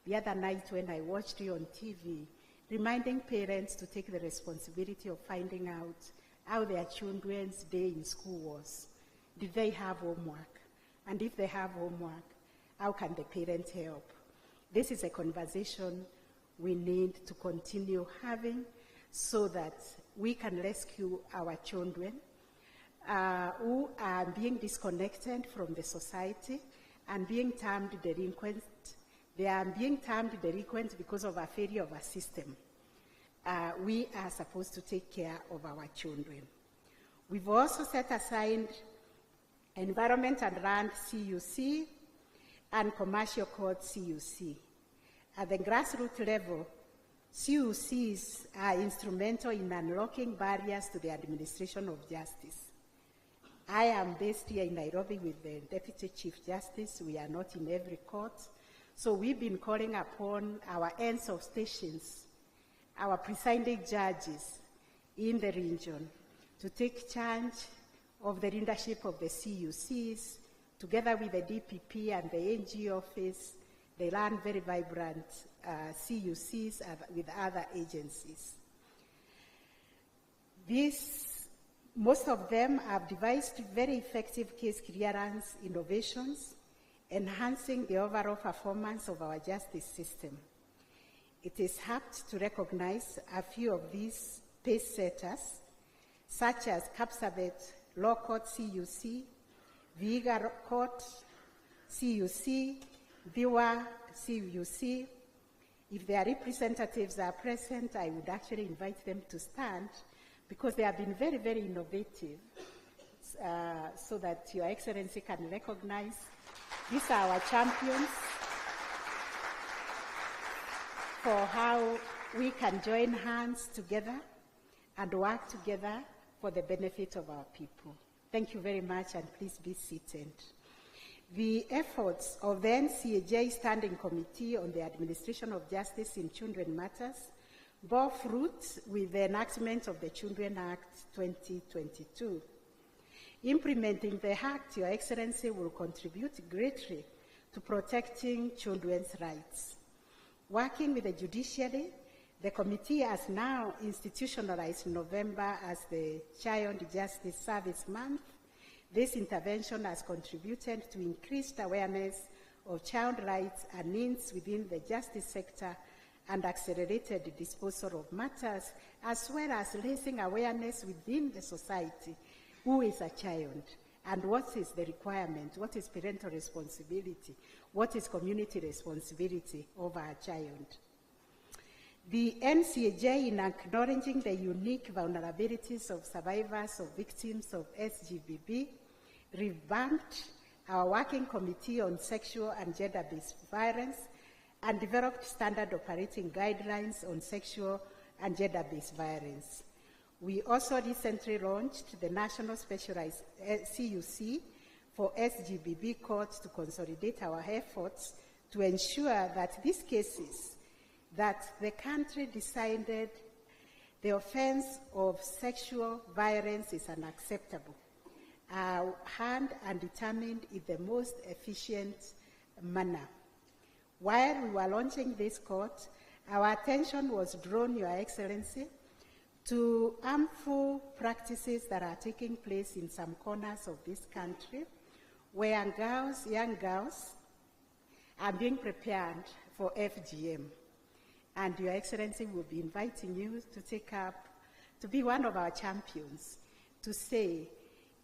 the other night when I watched you on TV, reminding parents to take the responsibility of finding out how their children's day in school was. Did they have homework? And if they have homework, how can the parents help? This is a conversation we need to continue having so that we can rescue our children who are being disconnected from the society and being termed delinquent. They are being termed delinquent because of a failure of a system. We are supposed to take care of our children. We've also set aside Environment and Land CUC and Commercial Code CUC. At the grassroots level, CUCs are instrumental in unlocking barriers to the administration of justice. I am based here in Nairobi with the Deputy Chief Justice. We are not in every court. So we've been calling upon our ends of stations, our presiding judges in the region to take charge of the leadership of the CUCs, together with the DPP and the AG office. They run very vibrant CUCs with other agencies. Most of them have devised very effective case clearance innovations, enhancing the overall performance of our justice system. It is apt to recognize a few of these pace setters, such as Kapsabet Law Court CUC, Vihiga Court CUC, Biwa CUC. If their representatives are present, I would actually invite them to stand, because they have been very, very innovative, so that Your Excellency can recognize. These are our champions for how we can join hands together and work together for the benefit of our people. Thank you very much, and please be seated. The efforts of the NCAJ Standing Committee on the Administration of Justice in Children Matters bore fruit with the enactment of the Children Act 2022. Implementing the Act, Your Excellency, will contribute greatly to protecting children's rights. Working with the judiciary, the committee has now institutionalized November as the Child Justice Service Month. This intervention has contributed to increased awareness of child rights and needs within the justice sector and accelerated the disposal of matters, as well as raising awareness within the society. Who is a child? And what is the requirement? What is parental responsibility? What is community responsibility over a child? The NCAJ, in acknowledging the unique vulnerabilities of survivors of victims of SGBB, revamped our working committee on sexual and gender-based violence and developed standard operating guidelines on sexual and gender-based violence. We also recently launched the National Specialized CUC for SGBB courts to consolidate our efforts to ensure that these cases that the country decided the offense of sexual violence is unacceptable are handled and determined in the most efficient manner. While we were launching this court, our attention was drawn, Your Excellency, to harmful practices that are taking place in some corners of this country, where young girls are being prepared for FGM. And Your Excellency will be inviting you to be one of our champions, to say,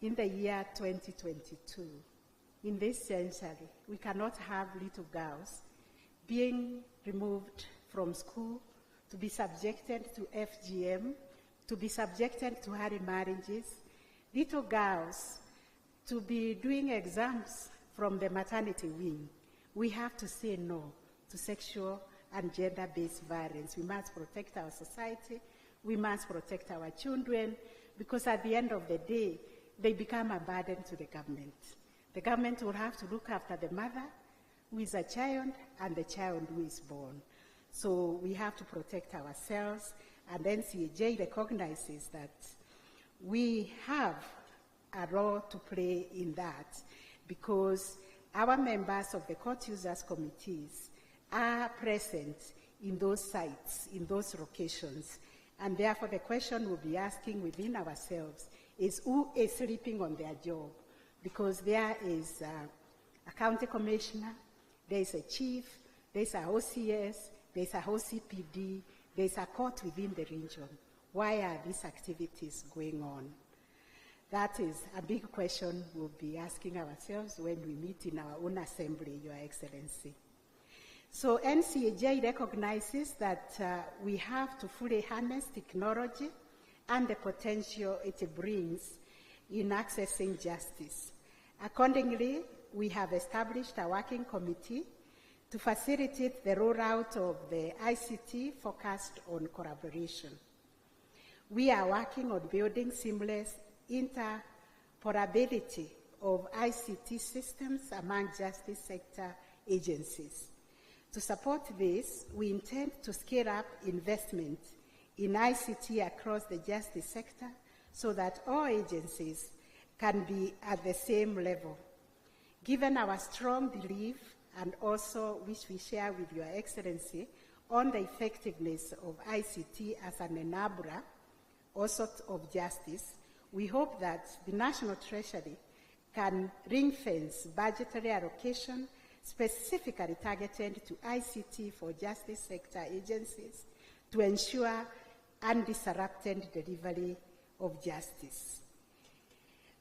in the year 2022, in this century, we cannot have little girls being removed from school, to be subjected to FGM, to be subjected to early marriages, little girls to be doing exams from the maternity wing. We have to say no to sexual and gender-based violence. We must protect our society. We must protect our children, because at the end of the day, they become a burden to the government. The government will have to look after the mother who is a child and the child who is born. So we have to protect ourselves, and NCAJ recognizes that we have a role to play in that, because our members of the court users committees are present in those sites, in those locations, and therefore the question we'll be asking within ourselves is who is sleeping on their job, because there is a county commissioner, there is a chief, there is a OCS, there is a OCPD, there is a court within the region. Why are these activities going on? That is a big question we'll be asking ourselves when we meet in our own assembly, Your Excellency. So NCAJ recognizes that we have to fully harness technology and the potential it brings in accessing justice. Accordingly, we have established a working committee to facilitate the rollout of the ICT focused on collaboration. We are working on building seamless interoperability of ICT systems among justice sector agencies. To support this, we intend to scale up investment in ICT across the justice sector so that all agencies can be at the same level. Given our strong belief, and also which we share with Your Excellency, on the effectiveness of ICT as an enabler also of justice, we hope that the National Treasury can ring-fence budgetary allocation specifically targeted to ICT for justice sector agencies to ensure undisrupted delivery of justice.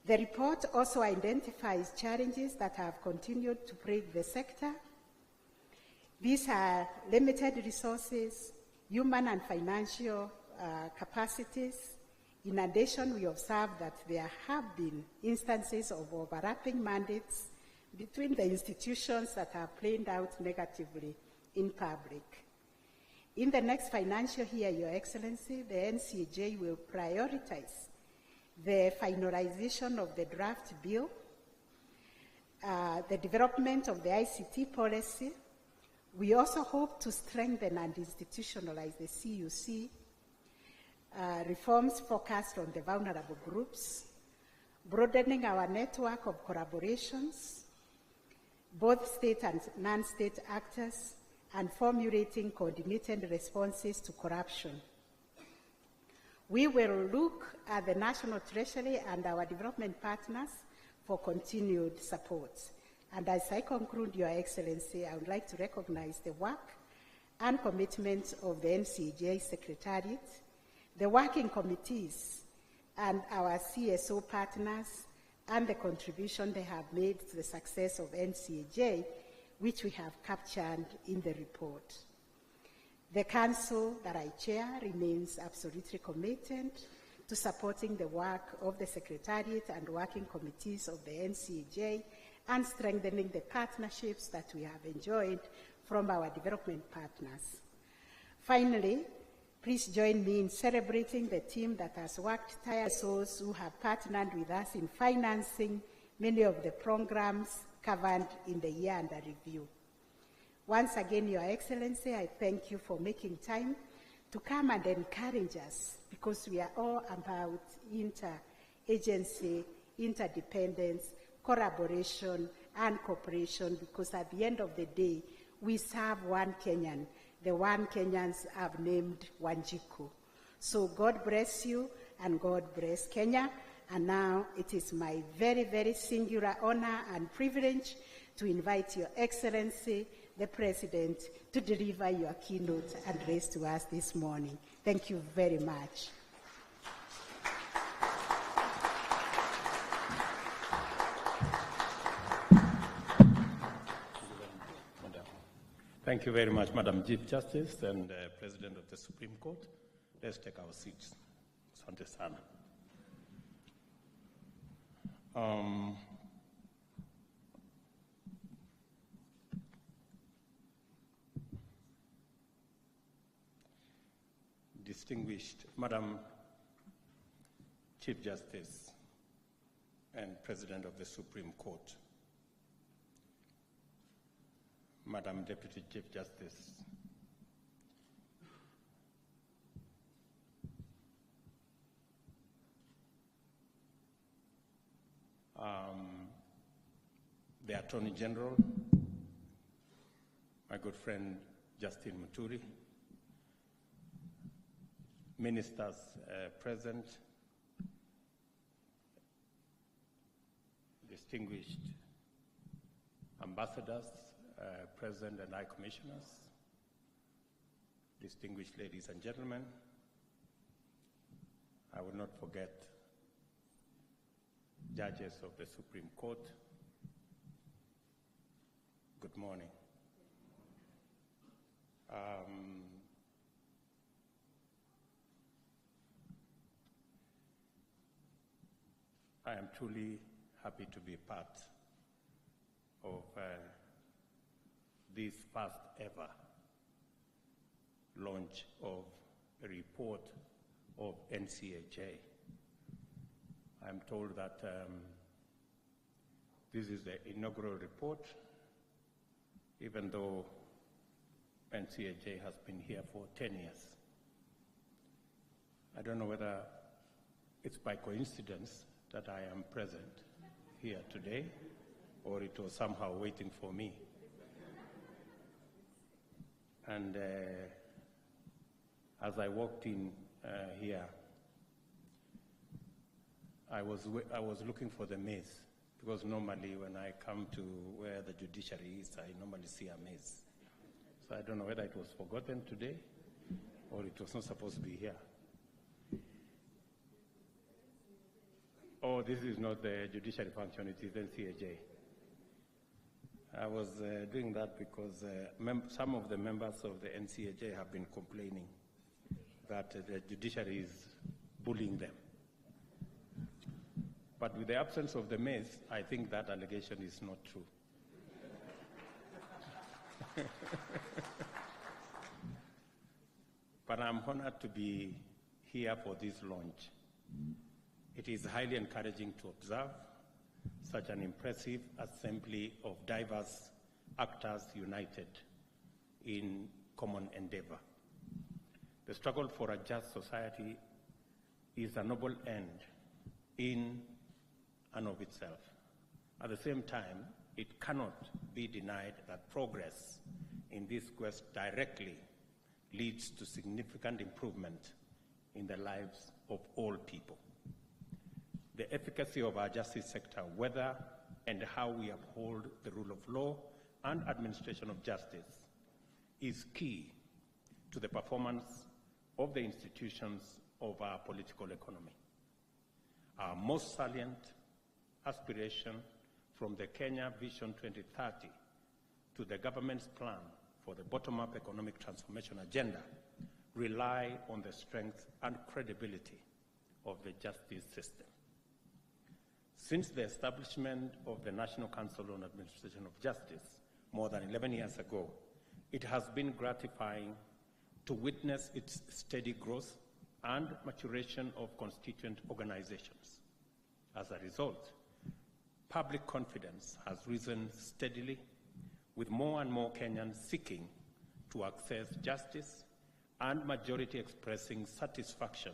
The report also identifies challenges that have continued to plague the sector. These are limited resources, human and financial capacities. In addition, we observe that there have been instances of overlapping mandates between the institutions that are played out negatively in public. In the next financial year, Your Excellency, the NCAJ will prioritize the finalization of the draft bill, the development of the ICT policy. We also hope to strengthen and institutionalize the CUC, reforms focused on the vulnerable groups, broadening our network of collaborations, both state and non-state actors, and formulating coordinated responses to corruption. We will look at the National Treasury and our development partners for continued support. And as I conclude, Your Excellency, I would like to recognize the work and commitment of the NCAJ Secretariat, the working committees, and our CSO partners, and the contribution they have made to the success of NCAJ, which we have captured in the report. The Council that I chair remains absolutely committed to supporting the work of the Secretariat and working committees of the NCAJ and strengthening the partnerships that we have enjoyed from our development partners. Finally, please join me in celebrating the team that has worked tirelessly, who have partnered with us in financing many of the programs covered in the year under review. Once again, Your Excellency, I thank you for making time to come and encourage us, because we are all about inter-agency, interdependence, collaboration, and cooperation, because at the end of the day, we serve one Kenyan. The one Kenyans have named Wanjiku. So God bless you, and God bless Kenya. And now it is my very, very singular honor and privilege to invite Your Excellency, the President, to deliver your keynote address to us this morning. Thank you very much. Thank you very much, Madam Chief Justice and President of the Supreme Court. Let's take our seats. Asante sana. Distinguished Madam Chief Justice and President of the Supreme Court, Madam Deputy Chief Justice, the Attorney General, my good friend Justin Muturi, ministers present, distinguished ambassadors present, and high commissioners, distinguished ladies and gentlemen. I will not forget judges of the Supreme Court, good morning. I am truly happy to be part of this first ever launch of a report of NCHA. I'm told that this is the inaugural report, even though NCHA has been here for 10 years. I don't know whether it's by coincidence that I am present here today, or it was somehow waiting for me. And as I walked in here, I was looking for the maze, because normally when I come to where the judiciary is, I normally see a maze. So I don't know whether it was forgotten today, or it was not supposed to be here. Oh, this is not the judiciary function, it is NCHA. I was doing that because some of the members of the NCHA have been complaining that the judiciary is bullying them. But with the absence of the maze, I think that allegation is not true. But I'm honored to be here for this launch. It is highly encouraging to observe such an impressive assembly of diverse actors united in common endeavor. The struggle for a just society is a noble end in and of itself. At the same time, it cannot be denied that progress in this quest directly leads to significant improvement in the lives of all people. The efficacy of our justice sector, whether and how we uphold the rule of law and administration of justice, is key to the performance of the institutions of our political economy. Our most salient aspiration from the Kenya Vision 2030 to the government's plan for the bottom-up economic transformation agenda rely on the strength and credibility of the justice system. Since the establishment of the National Council on Administration of Justice more than 11 years ago, it has been gratifying to witness its steady growth and maturation of constituent organizations. As a result, public confidence has risen steadily, with more and more Kenyans seeking to access justice and majority expressing satisfaction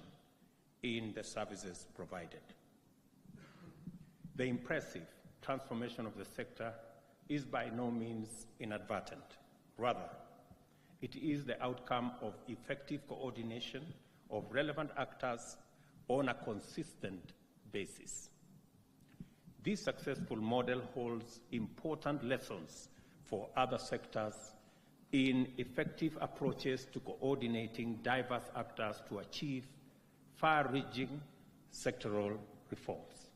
in the services provided. The impressive transformation of the sector is by no means inadvertent. Rather, it is the outcome of effective coordination of relevant actors on a consistent basis. This successful model holds important lessons for other sectors in effective approaches to coordinating diverse actors to achieve far-reaching sectoral reforms.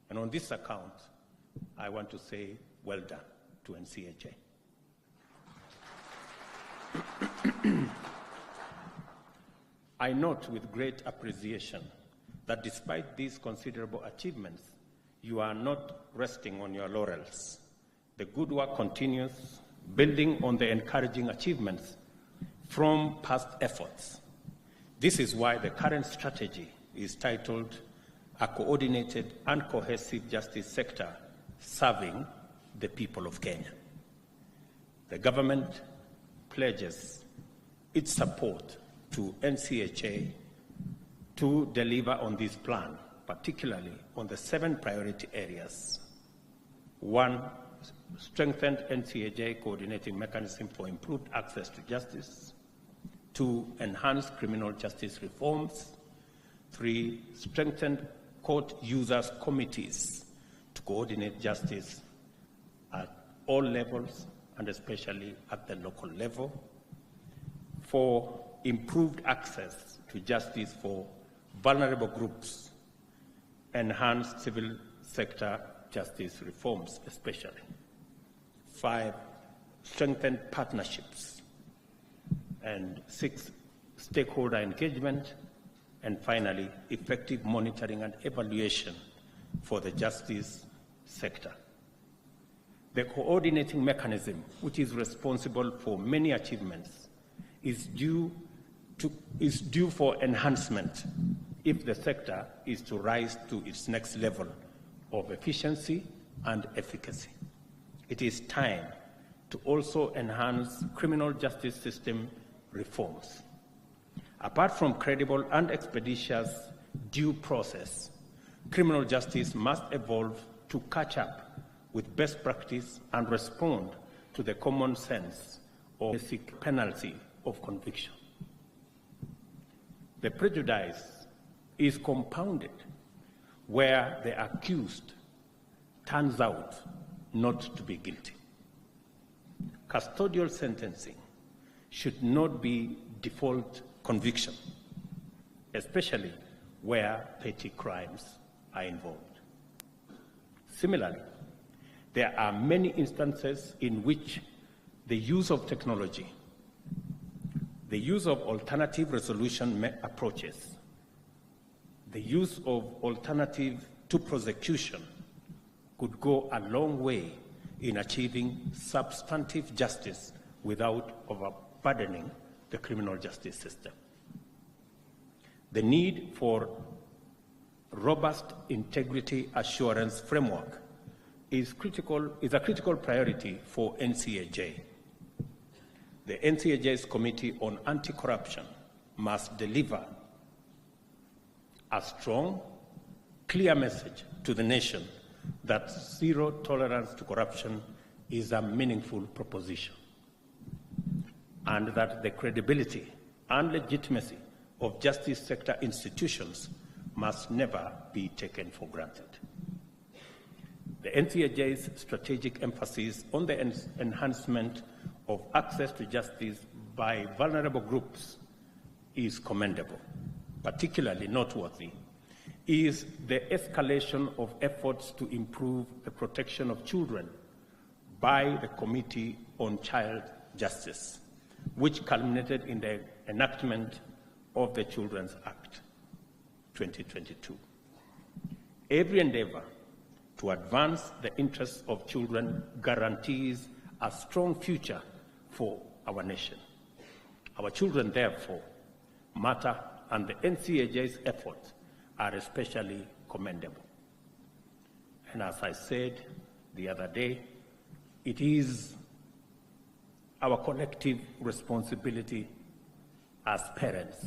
And on this account, I want to say well done to NCHA. I note with great appreciation that despite these considerable achievements, you are not resting on your laurels. The good work continues, building on the encouraging achievements from past efforts. This is why the current strategy is titled A Coordinated and Cohesive Justice Sector Serving the People of Kenya. The government pledges its support to NCHA to deliver on this plan, particularly on the 7 priority areas. 1, strengthened NCHA coordinating mechanism for improved access to justice. 2, enhanced criminal justice reforms. 3, strengthened court users committees to coordinate justice at all levels and especially at the local level. 4, improved access to justice for vulnerable groups, enhanced civil sector justice reforms especially. 5, strengthen partnerships. And 6, stakeholder engagement. And finally, effective monitoring and evaluation for the justice sector. The coordinating mechanism, which is responsible for many achievements, is due for enhancement if the sector is to rise to its next level of efficiency and efficacy. It is time to also enhance criminal justice system reforms. Apart from credible and expeditious due process, criminal justice must evolve to catch up with best practice and respond to the common sense of basic penalty of conviction. The prejudice is compounded where the accused turns out not to be guilty. Custodial sentencing should not be default conviction, especially where petty crimes are involved. Similarly, there are many instances in which the use of technology, the use of alternative resolution approaches, the use of alternative to prosecution could go a long way in achieving substantive justice without overburdening the criminal justice system. The need for robust integrity assurance framework is a critical priority for NCAJ. The NCAJ's Committee on Anti-Corruption must deliver a strong, clear message to the nation that zero tolerance to corruption is a meaningful proposition, and that the credibility and legitimacy of justice sector institutions must never be taken for granted. The NCAJ's strategic emphasis on the enhancement of access to justice by vulnerable groups is commendable. Particularly noteworthy is the escalation of efforts to improve the protection of children by the Committee on Child Justice, which culminated in the enactment of the Children's Act 2022. Every endeavor to advance the interests of children guarantees a strong future for our nation. Our children, therefore, matter, and the NCAJ's efforts are especially commendable. And as I said the other day, it is our collective responsibility as parents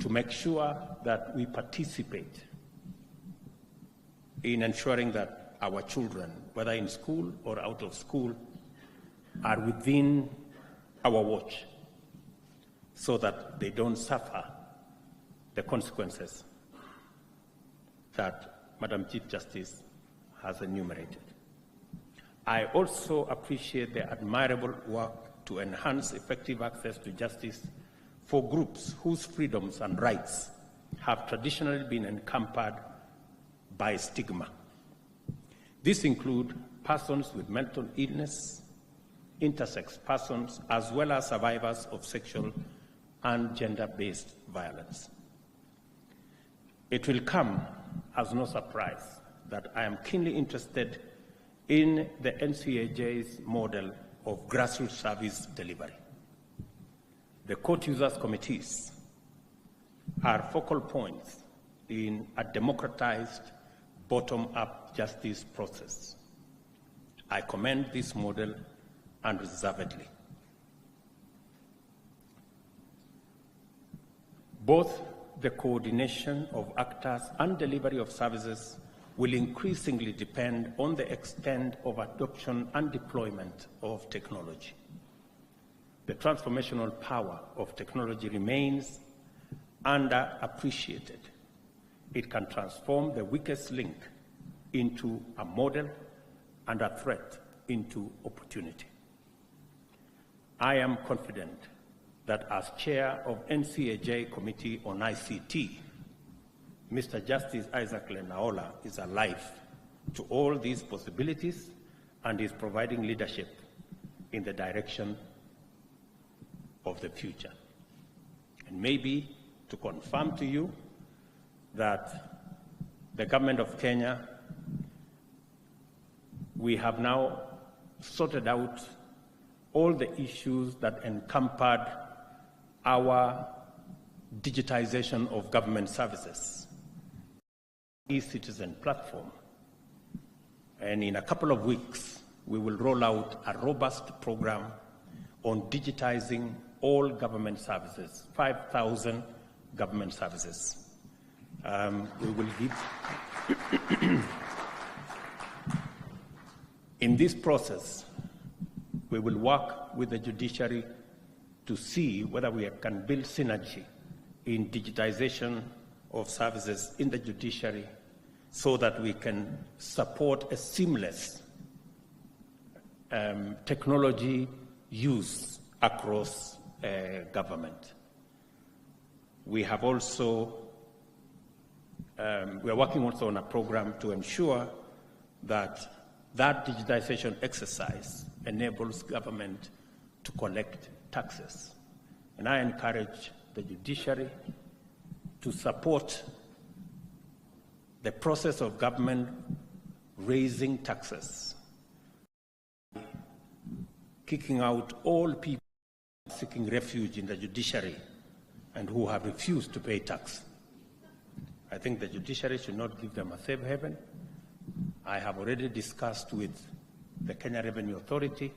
to make sure that we participate in ensuring that our children, whether in school or out of school, are within our watch so that they don't suffer the consequences that Madam Chief Justice has enumerated. I also appreciate the admirable work to enhance effective access to justice for groups whose freedoms and rights have traditionally been encumbered by stigma. These include persons with mental illness, intersex persons, as well as survivors of sexual and gender-based violence. It will come as no surprise that I am keenly interested in the NCAJ's model of grassroots service delivery. The court users committees are focal points in a democratized, bottom-up justice process. I commend this model unreservedly. Both the coordination of actors and delivery of services will increasingly depend on the extent of adoption and deployment of technology. The transformational power of technology remains underappreciated. It can transform the weakest link into a model and a threat into opportunity. I am confident that as chair of NCAJ Committee on ICT, Mr. Justice Isaac Lenaola is alive to all these possibilities and is providing leadership in the direction of the future. And maybe to confirm to you that the government of Kenya, we have now sorted out all the issues that encumbered our digitization of government services, e-citizen platform. And in a couple of weeks, we will roll out a robust program on digitizing all government services, 5,000 government services. We will give... In this process, we will work with the judiciary to see whether we can build synergy in digitization of services in the judiciary so that we can support a seamless technology use across government. We have also, we are working also on a program to ensure that that digitization exercise enables government to collect taxes. And I encourage the judiciary to support the process of government raising taxes, kicking out all people seeking refuge in the judiciary and who have refused to pay tax. I think the judiciary should not give them a safe haven. I have already discussed with the Kenya Revenue Authority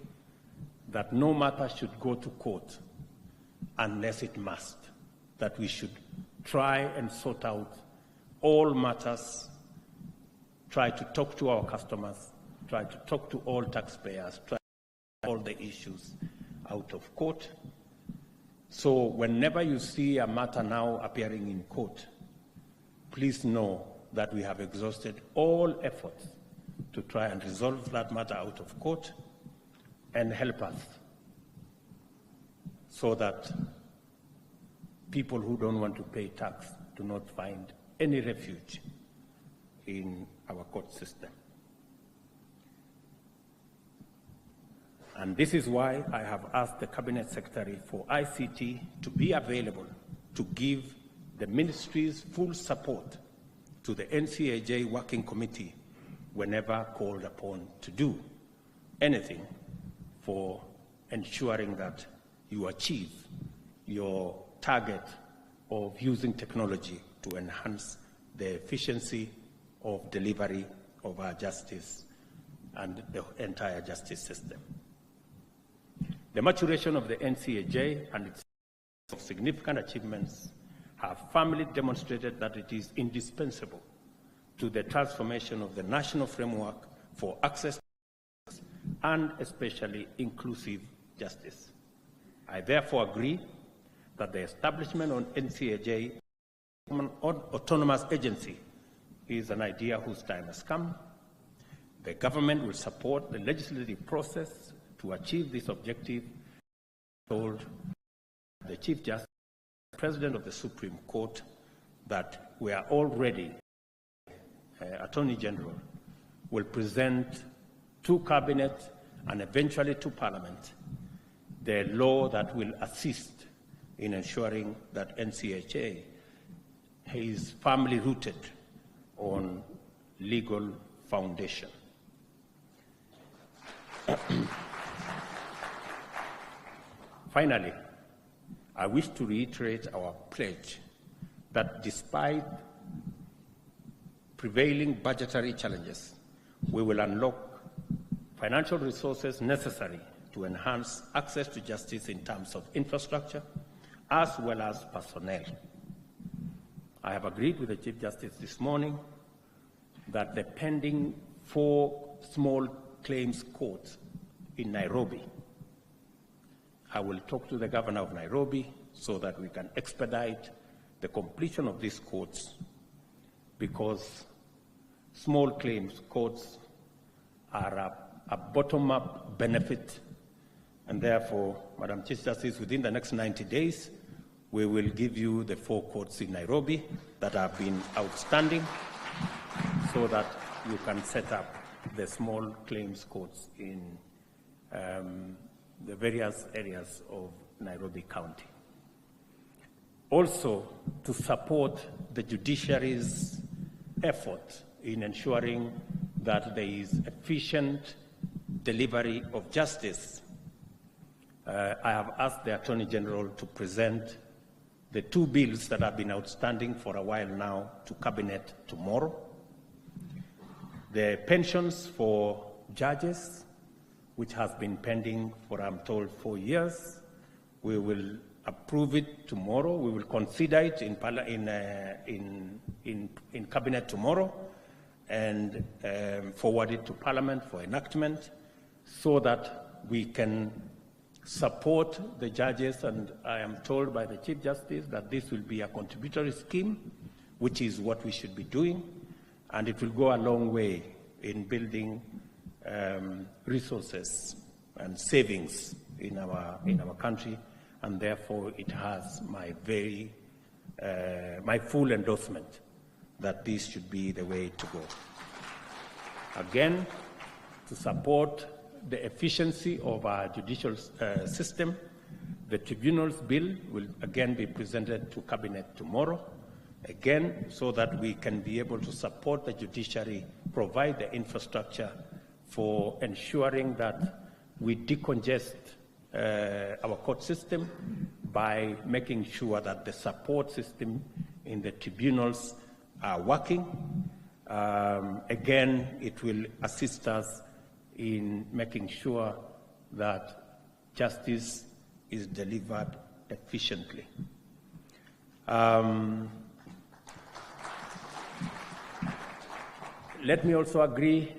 that no matter should go to court unless it must, that we should try and sort out all matters, try to talk to our customers, try to talk to all taxpayers, try to all the issues out of court. So whenever you see a matter now appearing in court, please know that we have exhausted all efforts to try and resolve that matter out of court and help us so that people who don't want to pay tax do not find any refuge in our court system. And this is why I have asked the Cabinet Secretary for ICT to be available to give the ministry's full support to the NCAJ Working Committee whenever called upon to do anything for ensuring that you achieve your target of using technology to enhance the efficiency of delivery of our justice and the entire justice system. The maturation of the NCAJ and its significant achievements have firmly demonstrated that it is indispensable to the transformation of the national framework for access and especially inclusive justice. I therefore agree that the establishment of NCAJ, an autonomous agency, is an idea whose time has come. The government will support the legislative process to achieve this objective. I told the Chief Justice, President of the Supreme Court, that we are all ready. Attorney General will present to Cabinet and eventually to Parliament the law that will assist in ensuring that NCHA is firmly rooted on legal foundation. Finally, I wish to reiterate our pledge that despite prevailing budgetary challenges, we will unlock financial resources necessary to enhance access to justice in terms of infrastructure as well as personnel. I have agreed with the Chief Justice this morning that the pending 4 small claims courts in Nairobi, I will talk to the Governor of Nairobi so that we can expedite the completion of these courts, because small claims courts are a bottom-up benefit, and therefore, Madam Chief Justice, within the next 90 days, we will give you the 4 courts in Nairobi that have been outstanding so that you can set up the small claims courts in the various areas of Nairobi County. Also, to support the judiciary's effort in ensuring that there is efficient delivery of justice, I have asked the Attorney General to present the 2 bills that have been outstanding for a while now to Cabinet tomorrow. The pensions for judges, which has been pending for, I'm told, 4 years. We will approve it tomorrow. We will consider it in Cabinet tomorrow and forward it to Parliament for enactment so that we can support the judges. And I am told by the Chief Justice that this will be a contributory scheme, which is what we should be doing, and it will go a long way in building resources and savings in our country, and therefore it has my full endorsement that this should be the way to go. Again, to support the efficiency of our judicial system, the tribunals bill will again be presented to Cabinet tomorrow, again, so that we can be able to support the judiciary, provide the infrastructure for ensuring that we decongest our court system by making sure that the support system in the tribunals are working. Again, it will assist us in making sure that justice is delivered efficiently. Let me also agree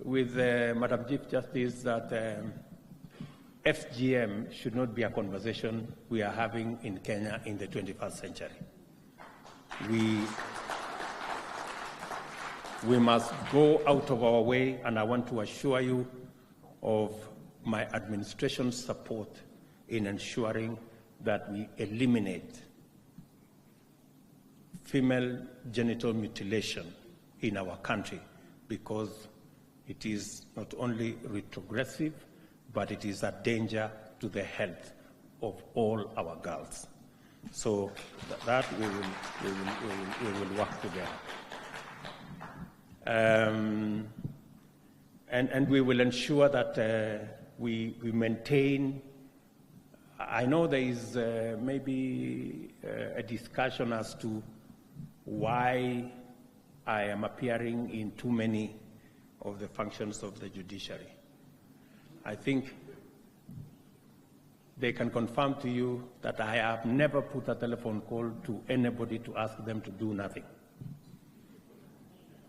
with Madam Chief Justice that FGM should not be a conversation we are having in Kenya in the 21st century. We must go out of our way, and I want to assure you of my administration's support in ensuring that we eliminate female genital mutilation in our country, because it is not only retrogressive, but it is a danger to the health of all our girls. So that we will work together. And we will ensure that we maintain. I know there is maybe a discussion as to why I am appearing in too many of the functions of the judiciary. I think they can confirm to you that I have never put a telephone call to anybody to ask them to do nothing.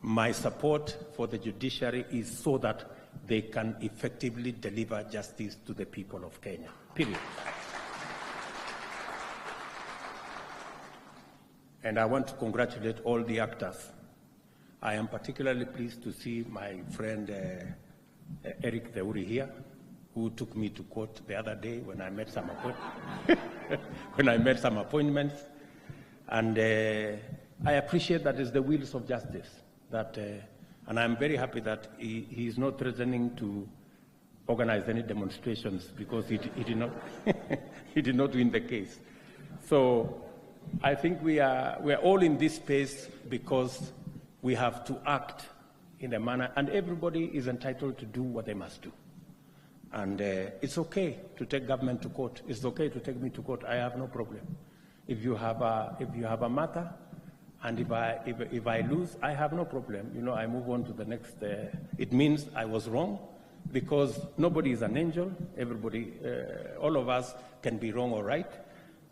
My support for the judiciary is so that they can effectively deliver justice to the people of Kenya, period. And I want to congratulate all the actors. I am particularly pleased to see my friend Eric Theuri here, who took me to court the other day when I made some appointments. And I appreciate that it's the wheels of justice. And I'm very happy that he is not threatening to organize any demonstrations, because he did not he did not win the case. So I think we are all in this space because we have to act in a manner, and everybody is entitled to do what they must do. And it's okay to take government to court. It's okay to take me to court. I have no problem. If you have a matter, and if I lose, I have no problem. You know, I move on to the next. It means I was wrong, because nobody is an angel. Everybody, all of us can be wrong or right,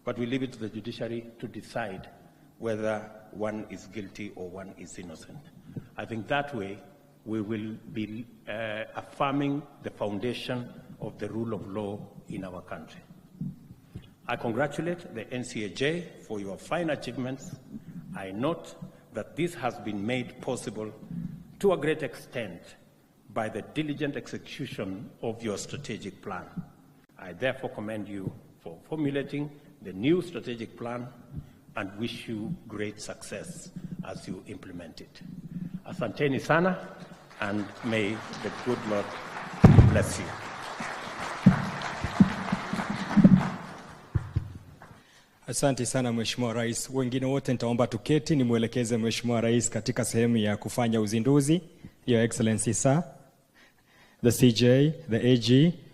but we leave it to the judiciary to decide whether one is guilty or one is innocent. I think that way we will be affirming the foundation of the rule of law in our country. I congratulate the NCAJ for your fine achievements. I note that this has been made possible to a great extent by the diligent execution of your strategic plan. I therefore commend you for formulating the new strategic plan and wish you great success as you implement it. Asanteni sana, and may the good Lord bless you. Asante sana Mheshimiwa Rais. Wengine wote nitaomba tuketi nimwelekeze Mheshimiwa Rais katika sehemu ya kufanya uzinduzi. Your Excellency Sir, the CJ, the AG,